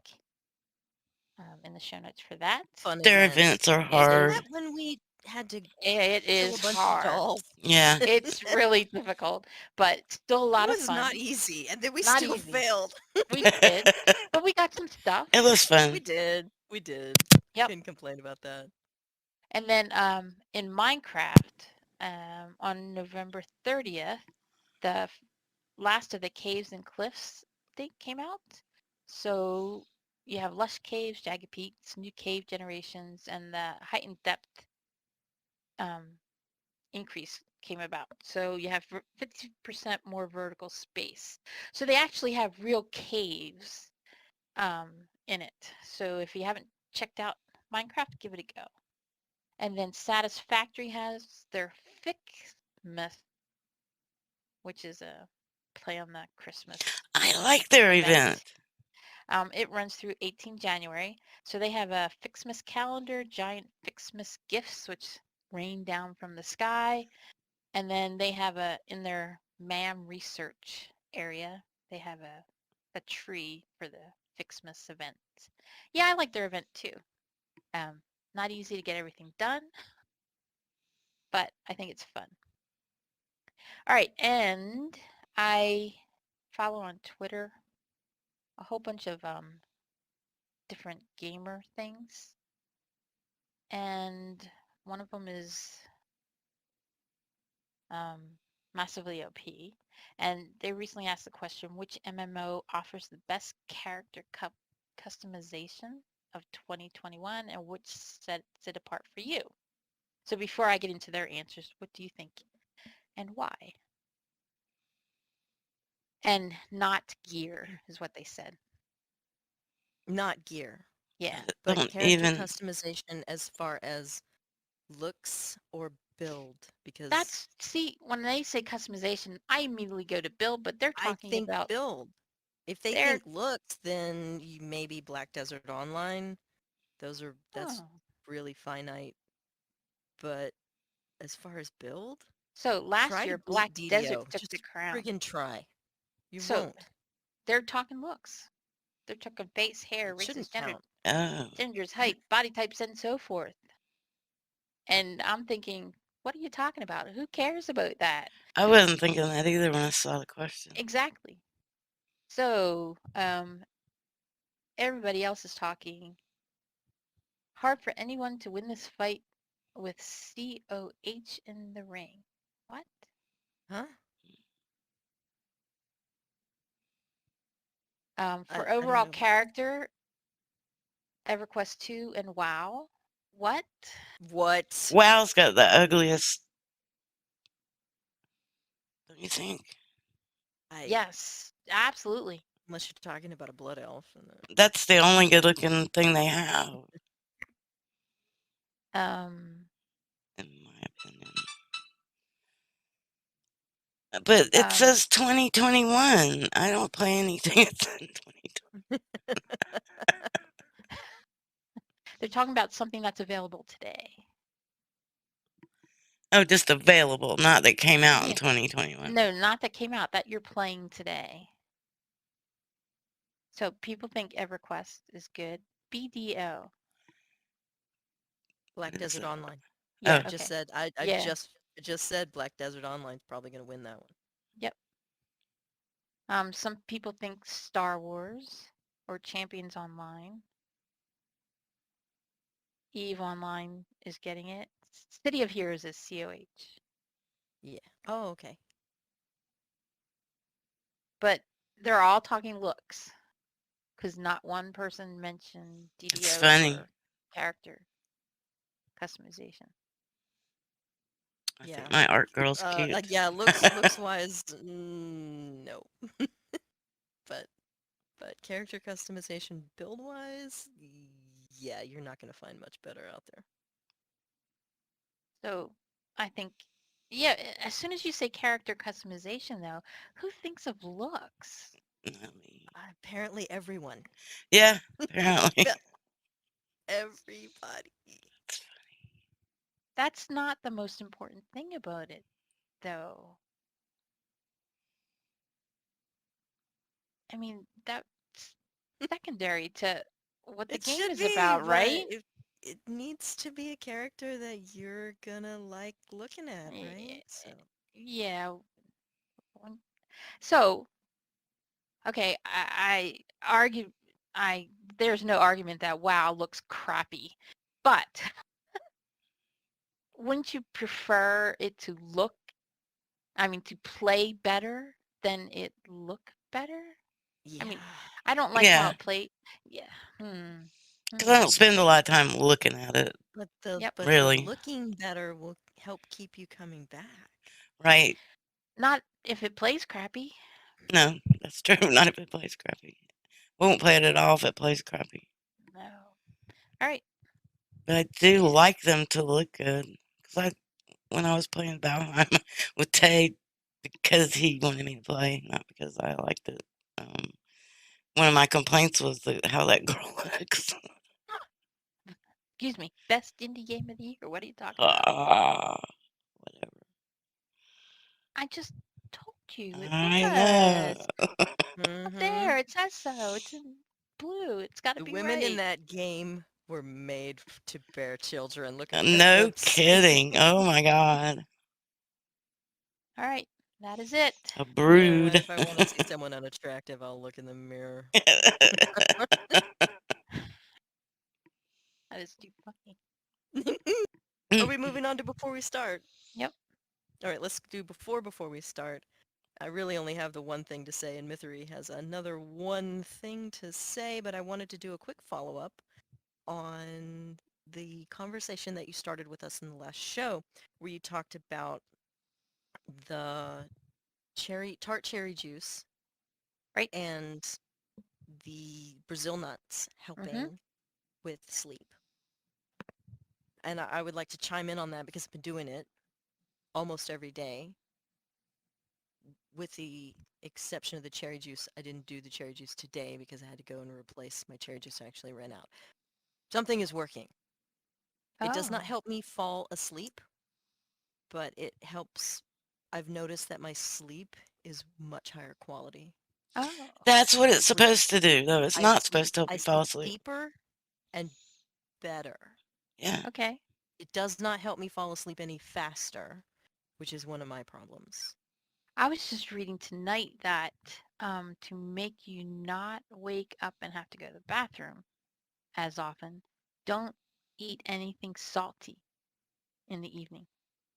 Speaker 1: in the show notes for that.
Speaker 2: Fun
Speaker 3: Their
Speaker 2: events.
Speaker 3: events are
Speaker 1: It
Speaker 3: hard.
Speaker 2: Is that when we had to
Speaker 1: It
Speaker 2: kill a
Speaker 1: is
Speaker 2: bunch of
Speaker 1: hard.
Speaker 2: dolls?
Speaker 3: Yeah.
Speaker 1: It's really difficult, but still a lot
Speaker 2: It
Speaker 1: of
Speaker 2: was
Speaker 1: fun.
Speaker 2: not easy, and then we
Speaker 1: Not
Speaker 2: still
Speaker 1: easy.
Speaker 2: failed.
Speaker 1: We did, but we got some stuff.
Speaker 3: It was fun.
Speaker 2: We did. We did.
Speaker 1: Yep.
Speaker 2: Couldn't complain about that.
Speaker 1: And then in Minecraft, on November 30th, the last of the caves and cliffs thing came out. So you have lush caves, jagged peaks, new cave generations, and the heightened depth increase came about. So you have 50% more vertical space. So they actually have real caves in it. So if you haven't checked out Minecraft, give it a go. And then Satisfactory has their Fixmas, which is a play on the Christmas.
Speaker 3: I like their event.
Speaker 1: It runs through 18 January. So they have a Fixmas calendar, giant Fixmas gifts, which rain down from the sky. And then they have in their MAM research area, they have a tree for the Fixmas event. Yeah, I like their event too. Not easy to get everything done, but I think it's fun. All right, and I follow on Twitter a whole bunch of different gamer things, and one of them is Massively OP, and they recently asked the question, which MMO offers the best character customization of 2021, and which sets it apart for you? So before I get into their answers, what do you think and why? And not gear is what they said.
Speaker 2: Not gear,
Speaker 1: Yeah.
Speaker 2: but
Speaker 3: Don't
Speaker 2: character
Speaker 3: even.
Speaker 2: customization as far as looks or build, because
Speaker 1: When they say customization, I immediately go to build, but they're
Speaker 2: I
Speaker 1: talking
Speaker 2: think
Speaker 1: about
Speaker 2: build. If they
Speaker 1: they're
Speaker 2: think looks, then maybe Black Desert Online. That's
Speaker 1: oh.
Speaker 2: really finite. But as far as build,
Speaker 1: So last
Speaker 2: try
Speaker 1: year
Speaker 2: to
Speaker 1: Black
Speaker 2: beat
Speaker 1: Desert
Speaker 2: DDO.
Speaker 1: took
Speaker 2: Just
Speaker 1: the crown.
Speaker 2: friggin' try. You
Speaker 1: So
Speaker 2: won't.
Speaker 1: they're talking looks. They're talking face, hair,
Speaker 2: It
Speaker 1: races,
Speaker 2: shouldn't
Speaker 1: gender,
Speaker 2: count.
Speaker 3: Oh.
Speaker 1: genders, height, body types, and so forth. And I'm thinking, what are you talking about? Who cares about that?
Speaker 3: I wasn't thinking that either when I saw the question.
Speaker 1: Exactly. So everybody else is talking. Hard for anyone to win this fight with COH in the ring. What?
Speaker 2: Huh?
Speaker 1: For
Speaker 2: I don't
Speaker 1: overall
Speaker 2: know.
Speaker 1: character, EverQuest 2 and WoW. What?
Speaker 2: What?
Speaker 3: WoW's got the ugliest. Don't you think?
Speaker 1: Yes, absolutely.
Speaker 2: Unless you're talking about a blood elf.
Speaker 3: That's the only good-looking thing they have,
Speaker 1: Um,
Speaker 3: in my opinion. But it
Speaker 1: um,
Speaker 3: says 2021. I don't play anything that's in 2020.
Speaker 1: they're talking about something that's available today.
Speaker 3: Oh, just available, not that came out in
Speaker 1: Yeah.
Speaker 3: 2021.
Speaker 1: No, not that came out, that you're playing today. So people think EverQuest is good. BDO.
Speaker 2: Black
Speaker 3: What is
Speaker 2: Desert
Speaker 3: that?
Speaker 2: Online.
Speaker 1: Yeah,
Speaker 3: Oh.
Speaker 2: Just
Speaker 1: okay.
Speaker 2: said I
Speaker 1: Yeah.
Speaker 2: just said Black Desert Online's probably gonna win that one.
Speaker 1: Yep. Some people think Star Wars or Champions Online. EVE Online is getting it. City of Heroes is COH.
Speaker 2: Yeah. Oh, okay.
Speaker 1: But they're all talking looks because not one person mentioned
Speaker 3: It's
Speaker 1: DDO
Speaker 3: funny.
Speaker 1: for character customization.
Speaker 3: I
Speaker 2: Yeah.
Speaker 3: think my art girl's cute.
Speaker 2: Yeah, looks wise, no. But character customization build wise, yeah, you're not gonna find much better out there.
Speaker 1: So I think, yeah, as soon as you say character customization, though, who thinks of looks?
Speaker 3: Not me.
Speaker 2: Apparently everyone.
Speaker 3: Yeah, apparently.
Speaker 2: Everybody.
Speaker 1: That's not the most important thing about it, though. I mean, that's secondary to what the
Speaker 2: It
Speaker 1: game
Speaker 2: should
Speaker 1: is
Speaker 2: be,
Speaker 1: about,
Speaker 2: but
Speaker 1: right?
Speaker 2: it needs to be a character that you're gonna like looking at, right?
Speaker 1: Eh,
Speaker 2: So
Speaker 1: Yeah. So, okay, I argue, there's no argument that WoW looks crappy, but wouldn't you prefer it to to play better than it look better? I
Speaker 2: yeah.
Speaker 1: mean, I don't like how
Speaker 3: Yeah,
Speaker 1: it played. Yeah. Hmm.
Speaker 3: because I don't
Speaker 1: Hmm.
Speaker 3: spend a lot of time looking at it,
Speaker 2: But
Speaker 1: Yep.
Speaker 2: the
Speaker 3: really.
Speaker 2: looking better will help keep you coming back.
Speaker 3: Right?
Speaker 1: Not if it plays crappy.
Speaker 3: No, that's true. Not if it plays crappy. Won't play it at all if it plays crappy.
Speaker 1: No. All right.
Speaker 3: But I do like them to look good. Because when I was playing Valheim with Tay, because he wanted me to play, not because I liked it. One of my complaints was how that girl looks.
Speaker 1: Excuse me. Best indie game of the year. What are you talking about?
Speaker 3: Ah, whatever.
Speaker 1: I just told you it
Speaker 3: I know.
Speaker 1: was. Up
Speaker 2: Mm-hmm.
Speaker 1: there. It says so. It's in blue. It's got to
Speaker 2: The
Speaker 1: be
Speaker 2: women in
Speaker 1: right.
Speaker 2: that game were made to bear children. Look at their
Speaker 3: No
Speaker 2: lips.
Speaker 3: kidding. Oh my god.
Speaker 1: All right. That is it.
Speaker 3: A
Speaker 2: You know what?
Speaker 3: brood.
Speaker 2: If I want to see someone unattractive, I'll look in the mirror.
Speaker 1: That is too funny.
Speaker 2: Are we moving on to before we start?
Speaker 1: Yep.
Speaker 2: All right, let's do before we start. I really only have the one thing to say, and Mythery has another one thing to say, but I wanted to do a quick follow-up on the conversation that you started with us in the last show, where you talked about the tart cherry juice
Speaker 1: Right.
Speaker 2: and the Brazil nuts
Speaker 1: Mm-hmm.
Speaker 2: helping with sleep. And I would like to chime in on that because I've been doing it almost every day. With the exception of the cherry juice, I didn't do the cherry juice today because I had to go and replace my cherry juice. I actually ran out. Something is working. It does not
Speaker 1: Oh.
Speaker 2: help me fall asleep, but it helps. I've noticed that my sleep is much higher quality.
Speaker 1: Oh.
Speaker 3: That's what
Speaker 2: I
Speaker 3: it's
Speaker 2: sleep,
Speaker 3: supposed to do, though. It's not supposed to help
Speaker 2: I
Speaker 3: you fall
Speaker 2: sleep
Speaker 3: asleep.
Speaker 2: deeper and better.
Speaker 3: Yeah.
Speaker 1: Okay.
Speaker 2: It does not help me fall asleep any faster, which is one of my problems.
Speaker 1: I was just reading tonight that to make you not wake up and have to go to the bathroom as often, don't eat anything salty in the evening.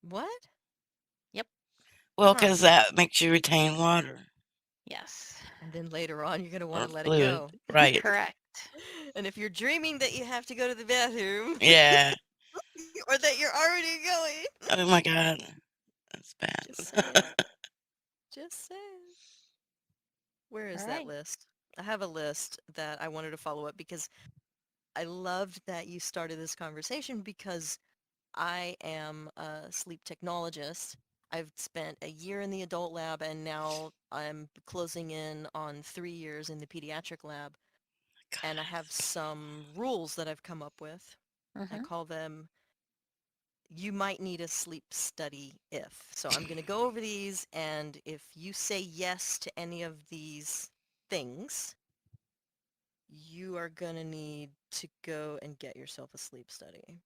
Speaker 2: What?
Speaker 1: Yep.
Speaker 3: Well,
Speaker 2: Huh.
Speaker 3: because that makes you retain water.
Speaker 1: Yes.
Speaker 2: And then later on, you're going to want
Speaker 3: or
Speaker 2: to let it
Speaker 3: fluid.
Speaker 2: go.
Speaker 3: Right.
Speaker 1: Correct.
Speaker 2: And if you're dreaming that you have to go to the bathroom
Speaker 3: Yeah.
Speaker 2: or that you're already going,
Speaker 3: Oh my God. That's
Speaker 2: just
Speaker 3: bad.
Speaker 2: saying. Just saying. Where is
Speaker 1: All
Speaker 2: that
Speaker 1: right.
Speaker 2: list? I have a list that I wanted to follow up because I loved that you started this conversation because I am a sleep technologist. I've spent a year in the adult lab and now I'm closing in on 3 years in the pediatric lab. And I have some rules that I've come up with. I
Speaker 1: Mm-hmm.
Speaker 2: call them, you might need a sleep study if. So I'm going to go over these, and if you say yes to any of these things, you are going to need to go and get yourself a sleep study.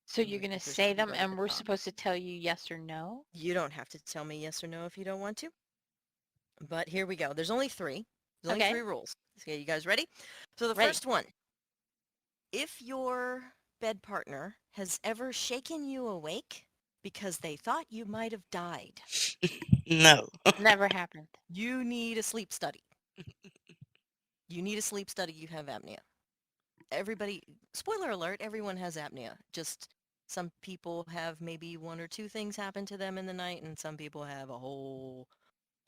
Speaker 1: So
Speaker 2: I'm
Speaker 1: you're
Speaker 2: going to
Speaker 1: going to
Speaker 2: put those
Speaker 1: say
Speaker 2: three
Speaker 1: them
Speaker 2: right at
Speaker 1: and
Speaker 2: the
Speaker 1: we're
Speaker 2: top.
Speaker 1: supposed to tell you yes or no?
Speaker 2: You don't have to tell me yes or no if you don't want to. But here we go. There's only three. There's only
Speaker 1: Okay.
Speaker 2: three rules. Okay, you guys ready? So the
Speaker 1: Ready.
Speaker 2: first one, if your bed partner has ever shaken you awake because they thought you might have died,
Speaker 3: No.
Speaker 1: Never happened.
Speaker 2: you need a sleep study. You need a sleep study. You have apnea. Everybody, spoiler alert, everyone has apnea. Just some people have maybe one or two things happen to them in the night, and some people have a whole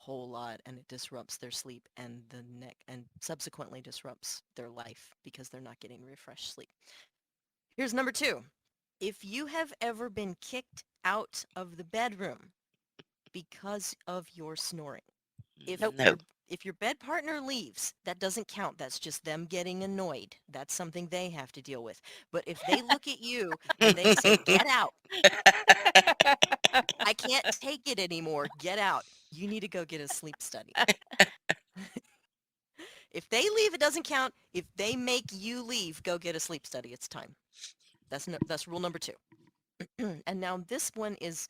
Speaker 2: lot, and it disrupts their sleep and the neck and subsequently disrupts their life because they're not getting refreshed sleep. Here's number two. If you have ever been kicked out of the bedroom because of your snoring, if
Speaker 1: Nope.
Speaker 3: No.
Speaker 2: your bed partner leaves, that doesn't count. That's just them getting annoyed. That's something they have to deal with. But if they look at you and they say, "Get out. I can't take it anymore. Get out." You need to go get a sleep study. If they leave, it doesn't count. If they make you leave, go get a sleep study. It's time. That's rule number two. And now this one is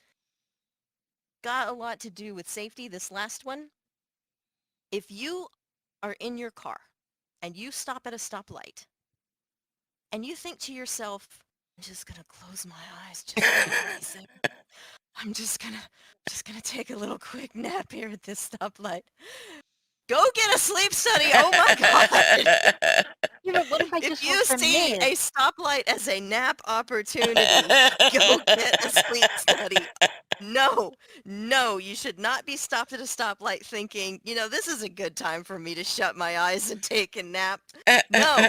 Speaker 2: got a lot to do with safety. This last one, if you are in your car and you stop at a stoplight and you think to yourself, I'm just gonna close my eyes just for a little second. I'm just gonna take a little quick nap here at this stoplight. Go get a sleep study. Oh my God.
Speaker 1: Yeah, but what if I
Speaker 2: If
Speaker 1: just
Speaker 2: you
Speaker 1: work the
Speaker 2: see
Speaker 1: mid?
Speaker 2: a stoplight as a nap opportunity, go get a sleep study. No, no, you should not be stopped at a stoplight thinking, this is a good time for me to shut my eyes and take a nap. No,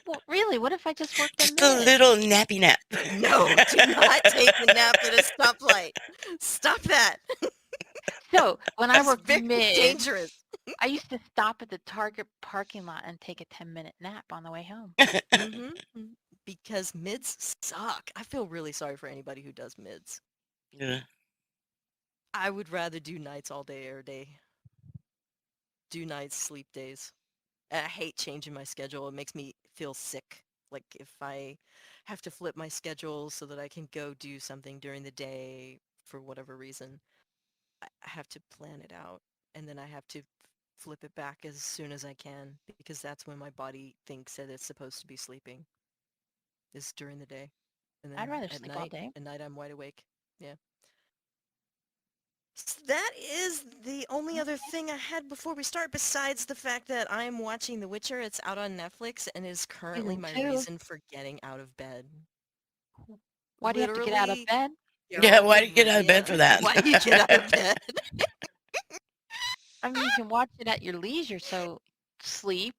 Speaker 1: Well, really, what if I just work the
Speaker 3: Just a
Speaker 1: mid?
Speaker 3: little nappy nap.
Speaker 2: no, do not take a nap at a stoplight. Stop that.
Speaker 1: So when I
Speaker 2: That's
Speaker 1: worked
Speaker 2: very
Speaker 1: mid,
Speaker 2: dangerous.
Speaker 1: I used to stop at the Target parking lot and take a 10-minute nap on the way home.
Speaker 2: Mm-hmm. Because mids suck. I feel really sorry for anybody who does mids.
Speaker 3: Yeah.
Speaker 2: I would rather do nights all day, every day. Do nights, sleep days. And I hate changing my schedule. It makes me feel sick. Like if I have to flip my schedule so that I can go do something during the day for whatever reason, I have to plan it out. And then I have to flip it back as soon as I can because that's when my body thinks that it's supposed to be sleeping, is during the day. And
Speaker 1: I'd
Speaker 2: then
Speaker 1: rather sleep all day.
Speaker 2: at night I'm wide awake. Yeah. So that is the only other thing I had before we start, besides the fact that I'm watching The Witcher. It's out on Netflix and is currently
Speaker 1: Season
Speaker 2: my
Speaker 1: 2.
Speaker 2: reason for getting out of bed.
Speaker 1: Why do you have to get out of
Speaker 2: Literally,
Speaker 1: bed?
Speaker 3: Yeah, why do you
Speaker 2: get
Speaker 3: get out of
Speaker 2: me
Speaker 3: bed
Speaker 2: out.
Speaker 3: for that?
Speaker 2: Why do you get out of bed?
Speaker 1: I mean, you can watch it at your leisure, so sleep.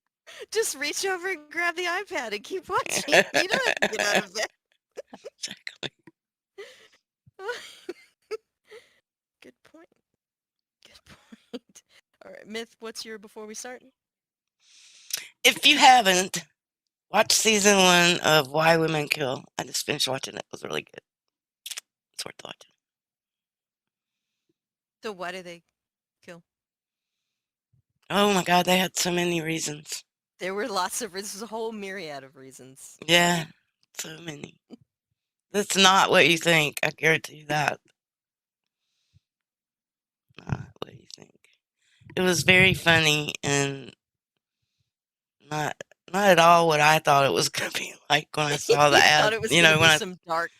Speaker 2: Just reach over and grab the iPad and keep watching. You don't have to get out of bed.
Speaker 3: Exactly.
Speaker 2: Good point. Good point. All right, Myth, what's your before we start?
Speaker 3: If you haven't, watch season 1 of Why Women Kill. I just finished watching it. It was really good. It's worth watching.
Speaker 2: So why do they kill?
Speaker 3: Oh my God, they had so many reasons.
Speaker 2: There were lots of reasons, a whole myriad of reasons.
Speaker 3: Yeah, so many. That's not what you think. I guarantee you that. Not what you think. It was very funny and not not at all what I thought it was gonna be like when I saw the
Speaker 2: You
Speaker 3: ad.
Speaker 2: thought it was
Speaker 3: You
Speaker 2: going to
Speaker 3: know,
Speaker 2: be
Speaker 3: when
Speaker 2: some dark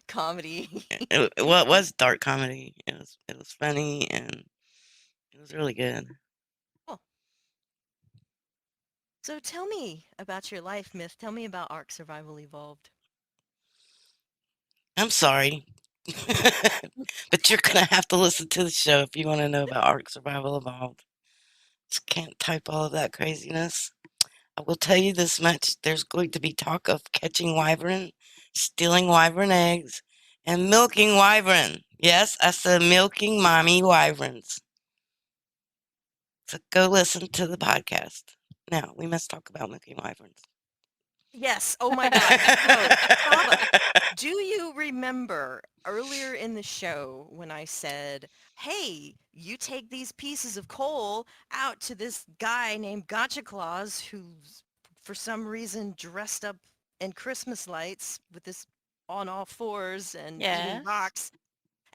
Speaker 2: comedy.
Speaker 3: it was dark comedy. It was funny and It was really good.
Speaker 2: Cool. So tell me about your life, Myth. Tell me about Ark Survival Evolved.
Speaker 3: I'm sorry. But you're going to have to listen to the show if you want to know about Ark Survival Evolved. Just can't type all of that craziness. I will tell you this much. There's going to be talk of catching wyvern, stealing wyvern eggs, and milking wyvern. Yes, I said milking mommy wyverns. So go listen to the podcast. Now, we must talk about milking wyverns.
Speaker 2: Yes. Oh my God. So, Saba, do you remember earlier in the show when I said, hey, you take these pieces of coal out to this guy named Gotcha Claus who's for some reason dressed up in Christmas lights with this on all fours and eating
Speaker 1: Yes.
Speaker 2: rocks,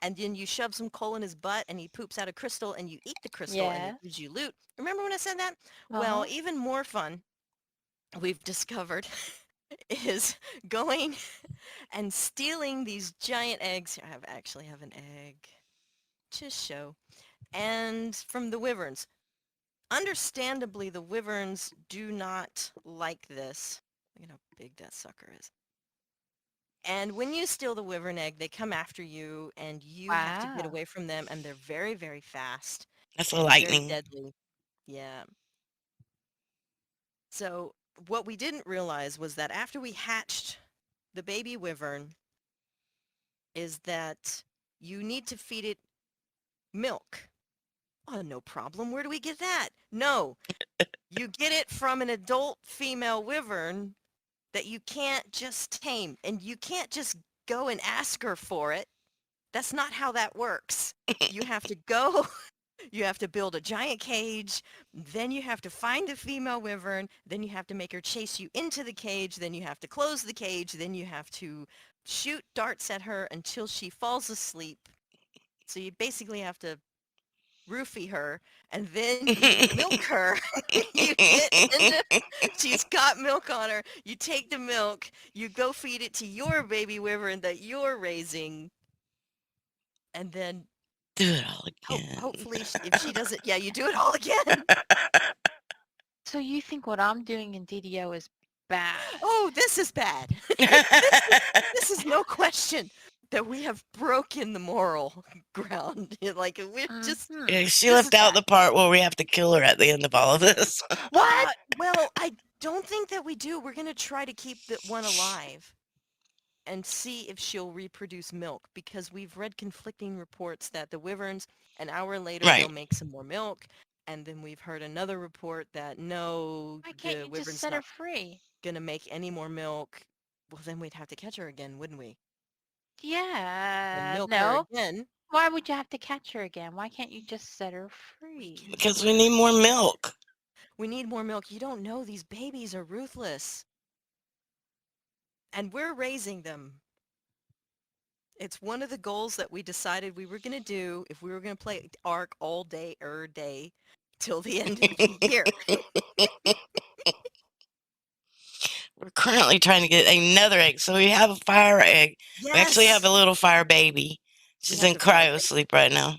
Speaker 2: and then you shove some coal in his butt and he poops out a crystal and you eat the crystal and it
Speaker 1: Yes.
Speaker 2: gives you loot. Remember when I said that? Well,
Speaker 1: Uh-huh.
Speaker 2: even more fun we've discovered is going and stealing these giant eggs. I actually have an egg. Just show. And from the wyverns. Understandably, the wyverns do not like this. Look at how big that sucker is. And when you steal the wyvern egg, they come after you and you have to get
Speaker 1: Wow.
Speaker 2: away from them, and they're very, very fast
Speaker 3: That's a
Speaker 2: and very
Speaker 3: lightning.
Speaker 2: deadly. Yeah. So what we didn't realize was that after we hatched the baby wyvern is that you need to feed it milk. Oh, no problem. Where do we get that? No, you get it from an adult female wyvern that you can't just tame, and you can't just go and ask her for it. That's not how that works. You have to go, you have to build a giant cage, then you have to find a female wyvern, then you have to make her chase you into the cage, then you have to close the cage, then you have to shoot darts at her until she falls asleep. So you basically have to roofie her, and then you milk her. You get into, she's got milk on her. You take the milk, you go feed it to your baby wyvern that you're raising, and then
Speaker 3: Do it all again.
Speaker 2: hopefully if she doesn't, yeah, you do it all again.
Speaker 1: So you think what I'm doing in DDO is bad?
Speaker 2: Oh, this is bad. This is no question that we have broken the moral ground. Like we're just,
Speaker 1: Mm-hmm.
Speaker 3: Yeah, she
Speaker 2: this is
Speaker 3: left out
Speaker 2: bad.
Speaker 3: the part where we have to kill her at the end of all of this.
Speaker 1: What?
Speaker 2: Well, I don't think that we do. We're going to try to keep the one alive and see if she'll reproduce milk, because we've read conflicting reports that the wyverns, an hour later, they'll
Speaker 3: Right.
Speaker 2: make some more milk. And then we've heard another report that no,
Speaker 1: Why can't
Speaker 2: the
Speaker 1: you just
Speaker 2: wyvern's
Speaker 1: set her
Speaker 2: not
Speaker 1: free?
Speaker 2: going to make any more milk. Well, then we'd have to catch her again, wouldn't we? And
Speaker 1: Yeah.
Speaker 2: milk her
Speaker 1: No.
Speaker 2: again.
Speaker 1: Why would you have to catch her again? Why can't you just set her
Speaker 2: We
Speaker 1: free?
Speaker 2: can
Speaker 3: Because
Speaker 2: lure
Speaker 3: we
Speaker 2: her
Speaker 3: need more
Speaker 2: in.
Speaker 3: milk.
Speaker 2: We need more milk. You don't know, these babies are ruthless. And we're raising them. It's one of the goals that we decided we were going to do if we were going to play Ark all day, till the end of the year.
Speaker 3: We're currently trying to get another egg. So we have a fire egg. We actually have
Speaker 2: Yes!
Speaker 3: a little fire baby.
Speaker 2: We
Speaker 3: She's
Speaker 2: have
Speaker 3: in
Speaker 2: the fire
Speaker 3: cryo
Speaker 2: baby.
Speaker 3: sleep right now.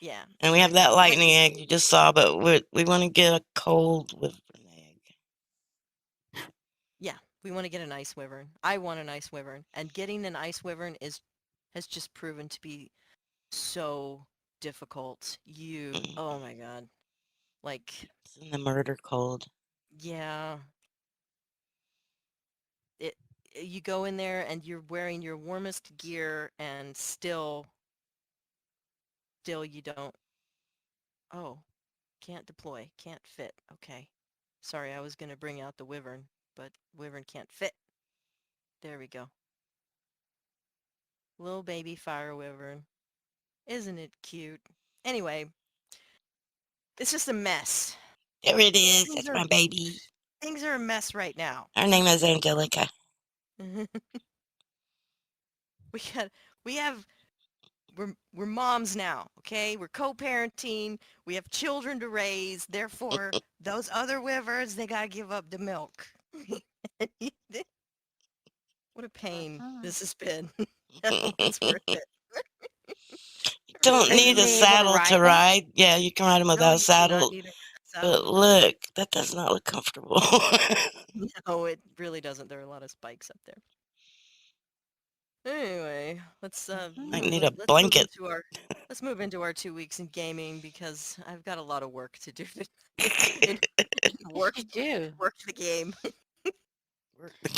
Speaker 2: Yeah.
Speaker 3: And we have that lightning
Speaker 2: Lightning.
Speaker 3: egg you just saw, but we want to get a cold wyvern egg.
Speaker 2: Yeah. We want to get an ice wyvern. I want an ice wyvern. And getting an ice wyvern has just proven to be so difficult. Oh my God. Like,
Speaker 3: It's in the murder cold.
Speaker 2: yeah, it, you go in there and you're wearing your warmest gear and still you don't, oh, can't deploy, can't fit. Okay. Sorry, I was going to bring out the wyvern, but wyvern can't fit. There we go. Little baby fire wyvern. Isn't it cute? Anyway, it's just a mess.
Speaker 3: There it is.
Speaker 2: Things
Speaker 3: That's
Speaker 2: are
Speaker 3: my baby.
Speaker 2: things are a mess right now.
Speaker 3: Her name is Angelica.
Speaker 2: we got we have we're moms now, okay? We're co-parenting. We have children to raise. Therefore, those other wyverns, they gotta give up the milk. What a pain
Speaker 1: Mm-hmm.
Speaker 2: this has been. I hope it's worth it.
Speaker 3: don't
Speaker 1: Are you
Speaker 3: need a
Speaker 1: being able to
Speaker 3: saddle to
Speaker 1: ride them?
Speaker 3: ride. Yeah, you can ride them
Speaker 2: No,
Speaker 3: without a
Speaker 2: you do not
Speaker 3: saddle.
Speaker 2: need a saddle.
Speaker 3: But look, that does not look comfortable.
Speaker 2: No, it really doesn't. There are a lot of spikes up there. Anyway,
Speaker 3: I
Speaker 1: Hmm.
Speaker 3: need a
Speaker 2: let's move
Speaker 3: blanket.
Speaker 2: into our 2 weeks in gaming because I've got a lot of work to do in
Speaker 1: Yes,
Speaker 2: work
Speaker 1: you do.
Speaker 2: work the game.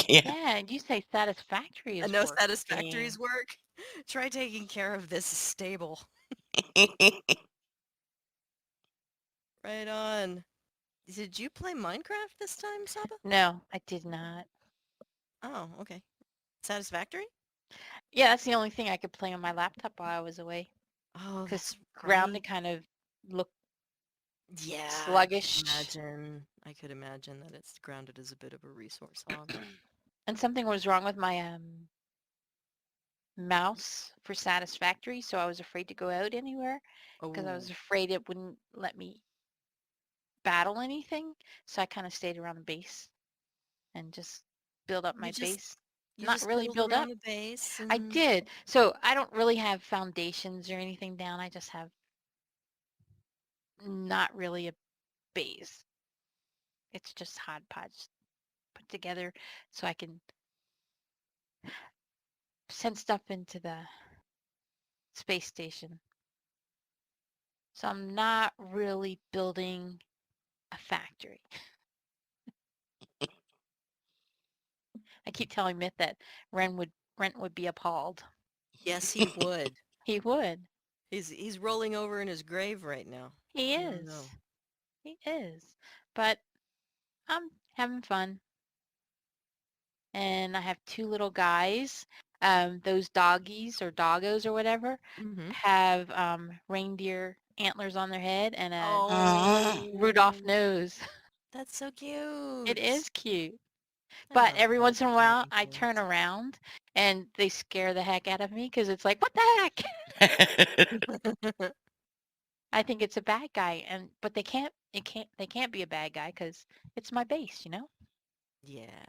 Speaker 3: Yeah.
Speaker 1: Yeah, and you say satisfactory
Speaker 2: I
Speaker 1: is
Speaker 2: know
Speaker 1: work the game.
Speaker 2: satisfactories work. Try taking care of this stable. Right on. Did you play Minecraft this time, Saba?
Speaker 1: No, I did not.
Speaker 2: Oh, okay. Satisfactory?
Speaker 1: Yeah, that's the only thing I could play on my laptop while I was away.
Speaker 2: Oh,
Speaker 1: Because
Speaker 2: that's
Speaker 1: grounded
Speaker 2: right.
Speaker 1: kind of looked
Speaker 2: Yeah,
Speaker 1: sluggish.
Speaker 2: I could imagine that it's grounded as a bit of a resource hog.
Speaker 1: And something was wrong with my mouse for satisfactory, so I was afraid to go out anywhere because I
Speaker 2: Oh,
Speaker 1: was afraid it wouldn't let me battle anything. So I kind of stayed around the base and just build up
Speaker 2: you
Speaker 1: my
Speaker 2: just
Speaker 1: base.
Speaker 2: you
Speaker 1: Not
Speaker 2: just
Speaker 1: really
Speaker 2: build
Speaker 1: build
Speaker 2: around
Speaker 1: up.
Speaker 2: the base
Speaker 1: I
Speaker 2: and
Speaker 1: did. So I don't really have foundations or anything down. I just have not really a base. It's just hodgepodge put together so I can send stuff into the space station. So I'm not really building a factory. I keep telling Myth that Rent would be appalled.
Speaker 2: yes, he would.
Speaker 1: He would.
Speaker 2: He's rolling over in his grave right now.
Speaker 1: He
Speaker 2: Oh
Speaker 1: is.
Speaker 2: no.
Speaker 1: He is. But I'm having fun. And I have two little guys. Those doggies or doggos or whatever
Speaker 2: Mm-hmm.
Speaker 1: have reindeer antlers on their head and a
Speaker 3: Aw.
Speaker 1: Rudolph
Speaker 2: Oh,
Speaker 1: nose.
Speaker 2: that's so
Speaker 1: It
Speaker 2: cute.
Speaker 1: is cute.
Speaker 2: I
Speaker 1: But
Speaker 2: love
Speaker 1: every once in a while,
Speaker 2: doggy
Speaker 1: I turn
Speaker 2: kids.
Speaker 1: around and they scare the heck out of me because it's like, what the heck? I think it's a bad guy, and but they can't be a bad guy because it's my base, you know.
Speaker 2: Yeah.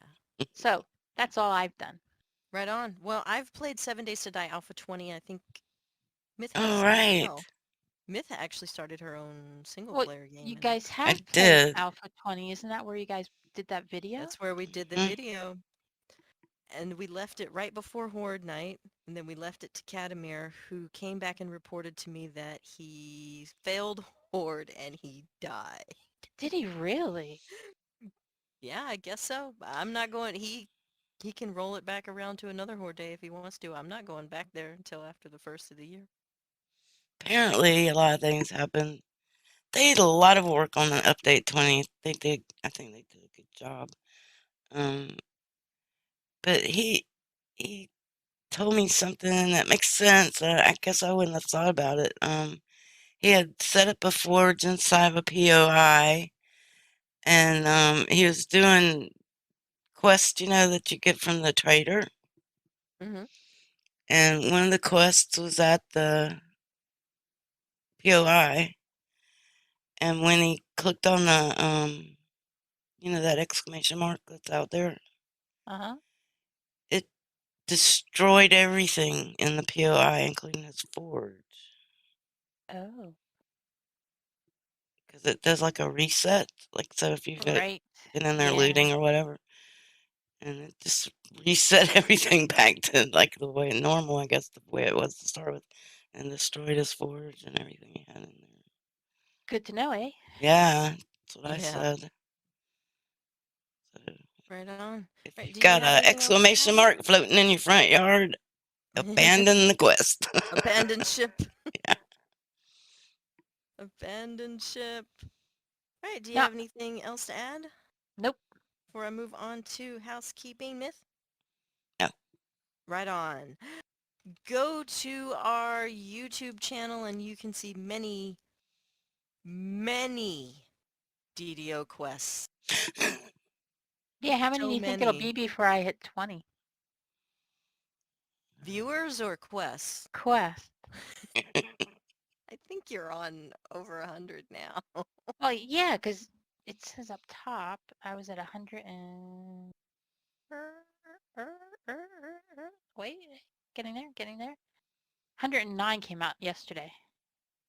Speaker 1: So that's all I've done.
Speaker 2: Right on. Well, I've played 7 Days to Die Alpha 20. I think Myth
Speaker 3: All
Speaker 2: has as
Speaker 3: right.
Speaker 2: well. Myth actually started her own single
Speaker 1: Well,
Speaker 2: player game
Speaker 1: you
Speaker 2: in that.
Speaker 1: guys
Speaker 3: I
Speaker 1: have played
Speaker 3: did.
Speaker 1: Alpha 20, isn't that where you guys did that video?
Speaker 2: That's where we did the
Speaker 3: Mm.
Speaker 2: video. And we left it right before Horde Night. And then we left it to Kadamir, who came back and reported to me that he failed Horde and he died.
Speaker 1: Did he really?
Speaker 2: Yeah, I guess so. I'm not going. He can roll it back around to another Horde day if he wants to. I'm not going back there until after the first of the year.
Speaker 3: Apparently, a lot of things happened. They did a lot of work on the update 20. They did. I think they did a good job. Um, but he told me something that makes sense. I guess I wouldn't have thought about it. He had set up a forge inside of a POI, and he was doing quests, that you get from the trader.
Speaker 2: Mm-hmm.
Speaker 3: And one of the quests was at the POI, and when he clicked on the that exclamation mark that's out there,
Speaker 1: Uh-huh.
Speaker 3: it destroyed everything in the POI, including his forge,
Speaker 1: Oh,
Speaker 3: because it does like a reset. Like, so if you've been
Speaker 1: right.
Speaker 3: in there
Speaker 1: Yeah.
Speaker 3: looting or whatever, and it just reset everything back to like the way normal, I guess, the way it was to start with, and destroyed his forge and everything he had in there.
Speaker 1: Good to know, eh?
Speaker 3: Yeah, that's what I
Speaker 2: Yeah.
Speaker 3: said. So
Speaker 2: Right on.
Speaker 3: if
Speaker 2: Right.
Speaker 3: you've
Speaker 2: Do you
Speaker 3: got
Speaker 2: have
Speaker 3: a
Speaker 2: anything else to
Speaker 3: exclamation mark floating in your front yard,
Speaker 2: add?
Speaker 3: abandon the quest.
Speaker 2: Abandoned ship.
Speaker 3: Yeah.
Speaker 2: Abandoned ship. Right. Do you
Speaker 1: No,
Speaker 2: have anything else to add
Speaker 1: nope.
Speaker 2: before I move on to housekeeping myth?
Speaker 3: No.
Speaker 2: Right on. Go to our YouTube channel and you can see many, many DDO quests.
Speaker 1: Yeah, how many do
Speaker 2: So
Speaker 1: you think it'll
Speaker 2: many.
Speaker 1: be before I hit 20?
Speaker 2: Viewers or quests?
Speaker 1: Quest.
Speaker 2: I think you're on over 100 now.
Speaker 1: Well, yeah, because it says up top I was at 100 and... Wait, getting there, getting there. 109 came out yesterday.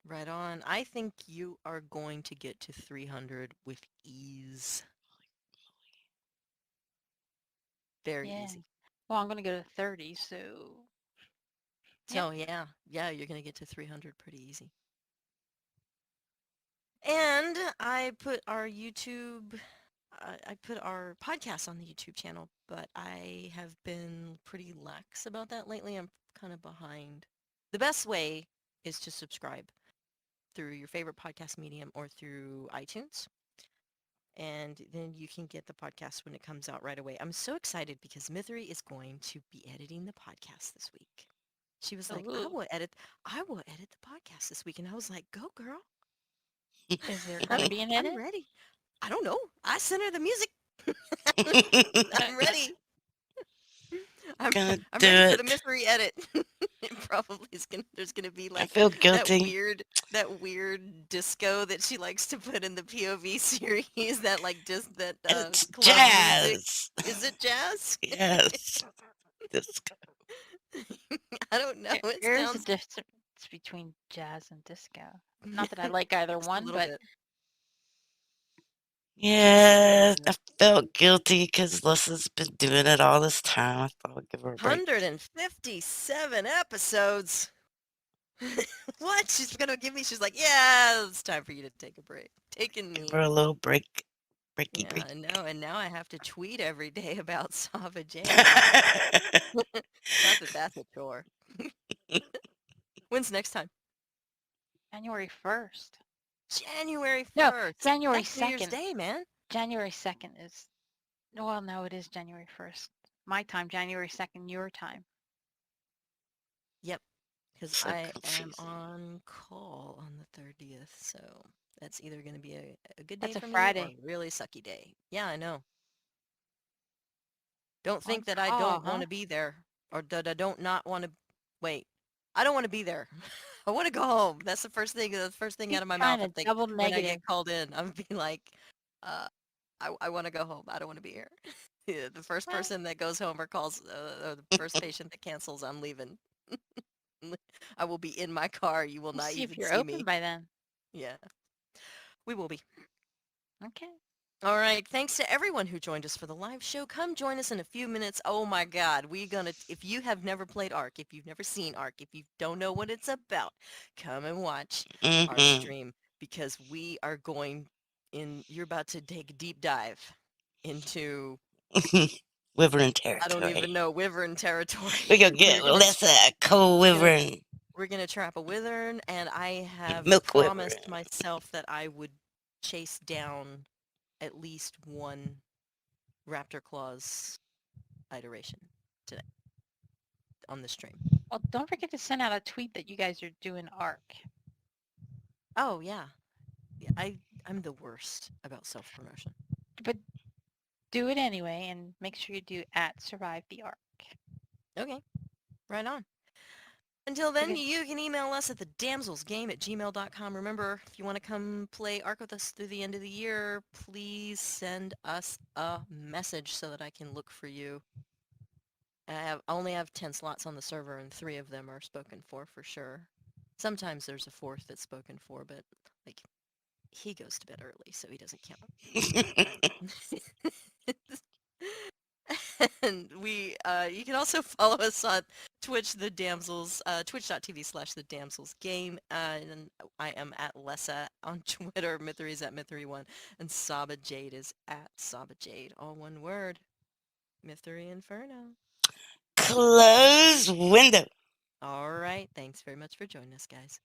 Speaker 2: Right on. I think you are going to get to 300 with ease. Very
Speaker 1: Yeah.
Speaker 2: easy.
Speaker 1: Well, I'm gonna go to 30, so yep.
Speaker 2: So yeah, you're going to get to 300 pretty easy. And I put our I put our podcast on the YouTube channel, but I have been pretty lax about that lately. I'm kind of behind. The best way is to subscribe through your favorite podcast medium or through iTunes. And then you can get the podcast when it comes out right away. I'm so excited because Mythery is going to be editing the podcast this week. She was like,
Speaker 1: Ooh.
Speaker 2: I will edit the podcast this week. And I was like, go girl.
Speaker 1: Is there
Speaker 2: I'm,
Speaker 1: gonna be an
Speaker 2: I'm
Speaker 1: edit?
Speaker 2: ready. I don't know. I sent her the music. I'm ready. I'm
Speaker 3: Gonna
Speaker 2: I'm
Speaker 3: do
Speaker 2: ready for the
Speaker 3: it.
Speaker 2: mystery edit. It probably is gonna there's gonna be
Speaker 3: I
Speaker 2: like
Speaker 3: feel
Speaker 2: that
Speaker 3: guilty.
Speaker 2: weird disco that she likes to put in the POV series, that like just that
Speaker 3: It's
Speaker 2: club music.
Speaker 3: jazz.
Speaker 2: Is it jazz?
Speaker 3: Yes. Disco.
Speaker 2: I don't know. It
Speaker 1: There is a
Speaker 2: sounds
Speaker 1: difference between jazz and disco. Not that I like either
Speaker 2: just a
Speaker 1: one,
Speaker 2: little
Speaker 1: but
Speaker 2: bit. Just a little
Speaker 3: Yeah, I
Speaker 2: bit.
Speaker 3: felt guilty because Lessa's been doing it all this time. I thought I'd give her a break.
Speaker 2: 157 episodes. What? She's like, yeah, it's time for you to take a break. Taking
Speaker 3: Give
Speaker 2: me.
Speaker 3: her a little break. Breaky
Speaker 2: Yeah,
Speaker 3: break.
Speaker 2: and now I have to tweet every day about Sava Jade. Not that that's a chore. When's next time?
Speaker 1: January 1st.
Speaker 2: January
Speaker 1: No,
Speaker 2: 1st.
Speaker 1: January
Speaker 2: That's New Year's
Speaker 1: 2nd.
Speaker 2: Day, man.
Speaker 1: January 2nd is, well, no, it is January 1st. My time, January 2nd, your time.
Speaker 2: Yep, because
Speaker 3: So
Speaker 2: I am
Speaker 3: confusing.
Speaker 2: on call on the 30th, so that's either going to be a good day
Speaker 1: That's a
Speaker 2: for me or
Speaker 1: Friday.
Speaker 2: a really sucky day. Yeah, I know. Don't
Speaker 1: On
Speaker 2: think that I
Speaker 1: call,
Speaker 2: don't want
Speaker 1: huh?
Speaker 2: to be there or that I don't not want to. Wait, I don't want to be there. I want to go home. That's the first thing out
Speaker 1: Keep
Speaker 2: of my
Speaker 1: trying
Speaker 2: mouth.
Speaker 1: to
Speaker 2: I think
Speaker 1: double
Speaker 2: when I
Speaker 1: negative.
Speaker 2: get called in, I'm be like, uh, I want to go home. I don't want to be here. Yeah, the first
Speaker 1: Well,
Speaker 2: person that goes home or calls, or the first patient that cancels, I'm leaving. I will be in my car. You will
Speaker 1: we'll
Speaker 2: not
Speaker 1: see if
Speaker 2: even
Speaker 1: you're
Speaker 2: see
Speaker 1: open
Speaker 2: me.
Speaker 1: by then.
Speaker 2: Yeah, we will be.
Speaker 1: Okay.
Speaker 2: All right. Thanks to everyone who joined us for the live show. Come join us in a few minutes. Oh my God. If you have never played Ark, if you've never seen Ark, if you don't know what it's about, come and watch our
Speaker 3: Mm-hmm.
Speaker 2: stream because you're about to take a deep dive into,
Speaker 3: Wyvern
Speaker 2: I don't
Speaker 3: territory.
Speaker 2: even know, wyvern territory.
Speaker 3: We go get Lessa, cold wyvern,
Speaker 2: We're gonna trap a wyvern, and I have
Speaker 3: milk wyvern.
Speaker 2: promised myself that I would chase down at least one Raptor Claws iteration today on the stream.
Speaker 1: Well, don't forget to send out a tweet that you guys are doing ARC.
Speaker 2: Oh yeah, I'm the worst about self-promotion.
Speaker 1: But do it anyway, and make sure you do at Survive the ARC.
Speaker 2: Okay, right on. Until then,
Speaker 1: Because
Speaker 2: you can email us at thedamselsgame@gmail.com. Remember, if you want to come play Ark with us through the end of the year, please send us a message so that I can look for you. I only have 10 slots on the server, and 3 of them are spoken for sure. Sometimes there's a 4th that's spoken for, but like he goes to bed early, so he doesn't count. And you can also follow us on Twitch, the Damsels, twitch.tv/thedamselsgame, and I am at Lessa on Twitter, Mythery's at Mythery1, and Saba Jade is at Saba Jade, all one word. Mythery Inferno.
Speaker 3: Close window.
Speaker 2: All right, thanks very much for joining us, guys.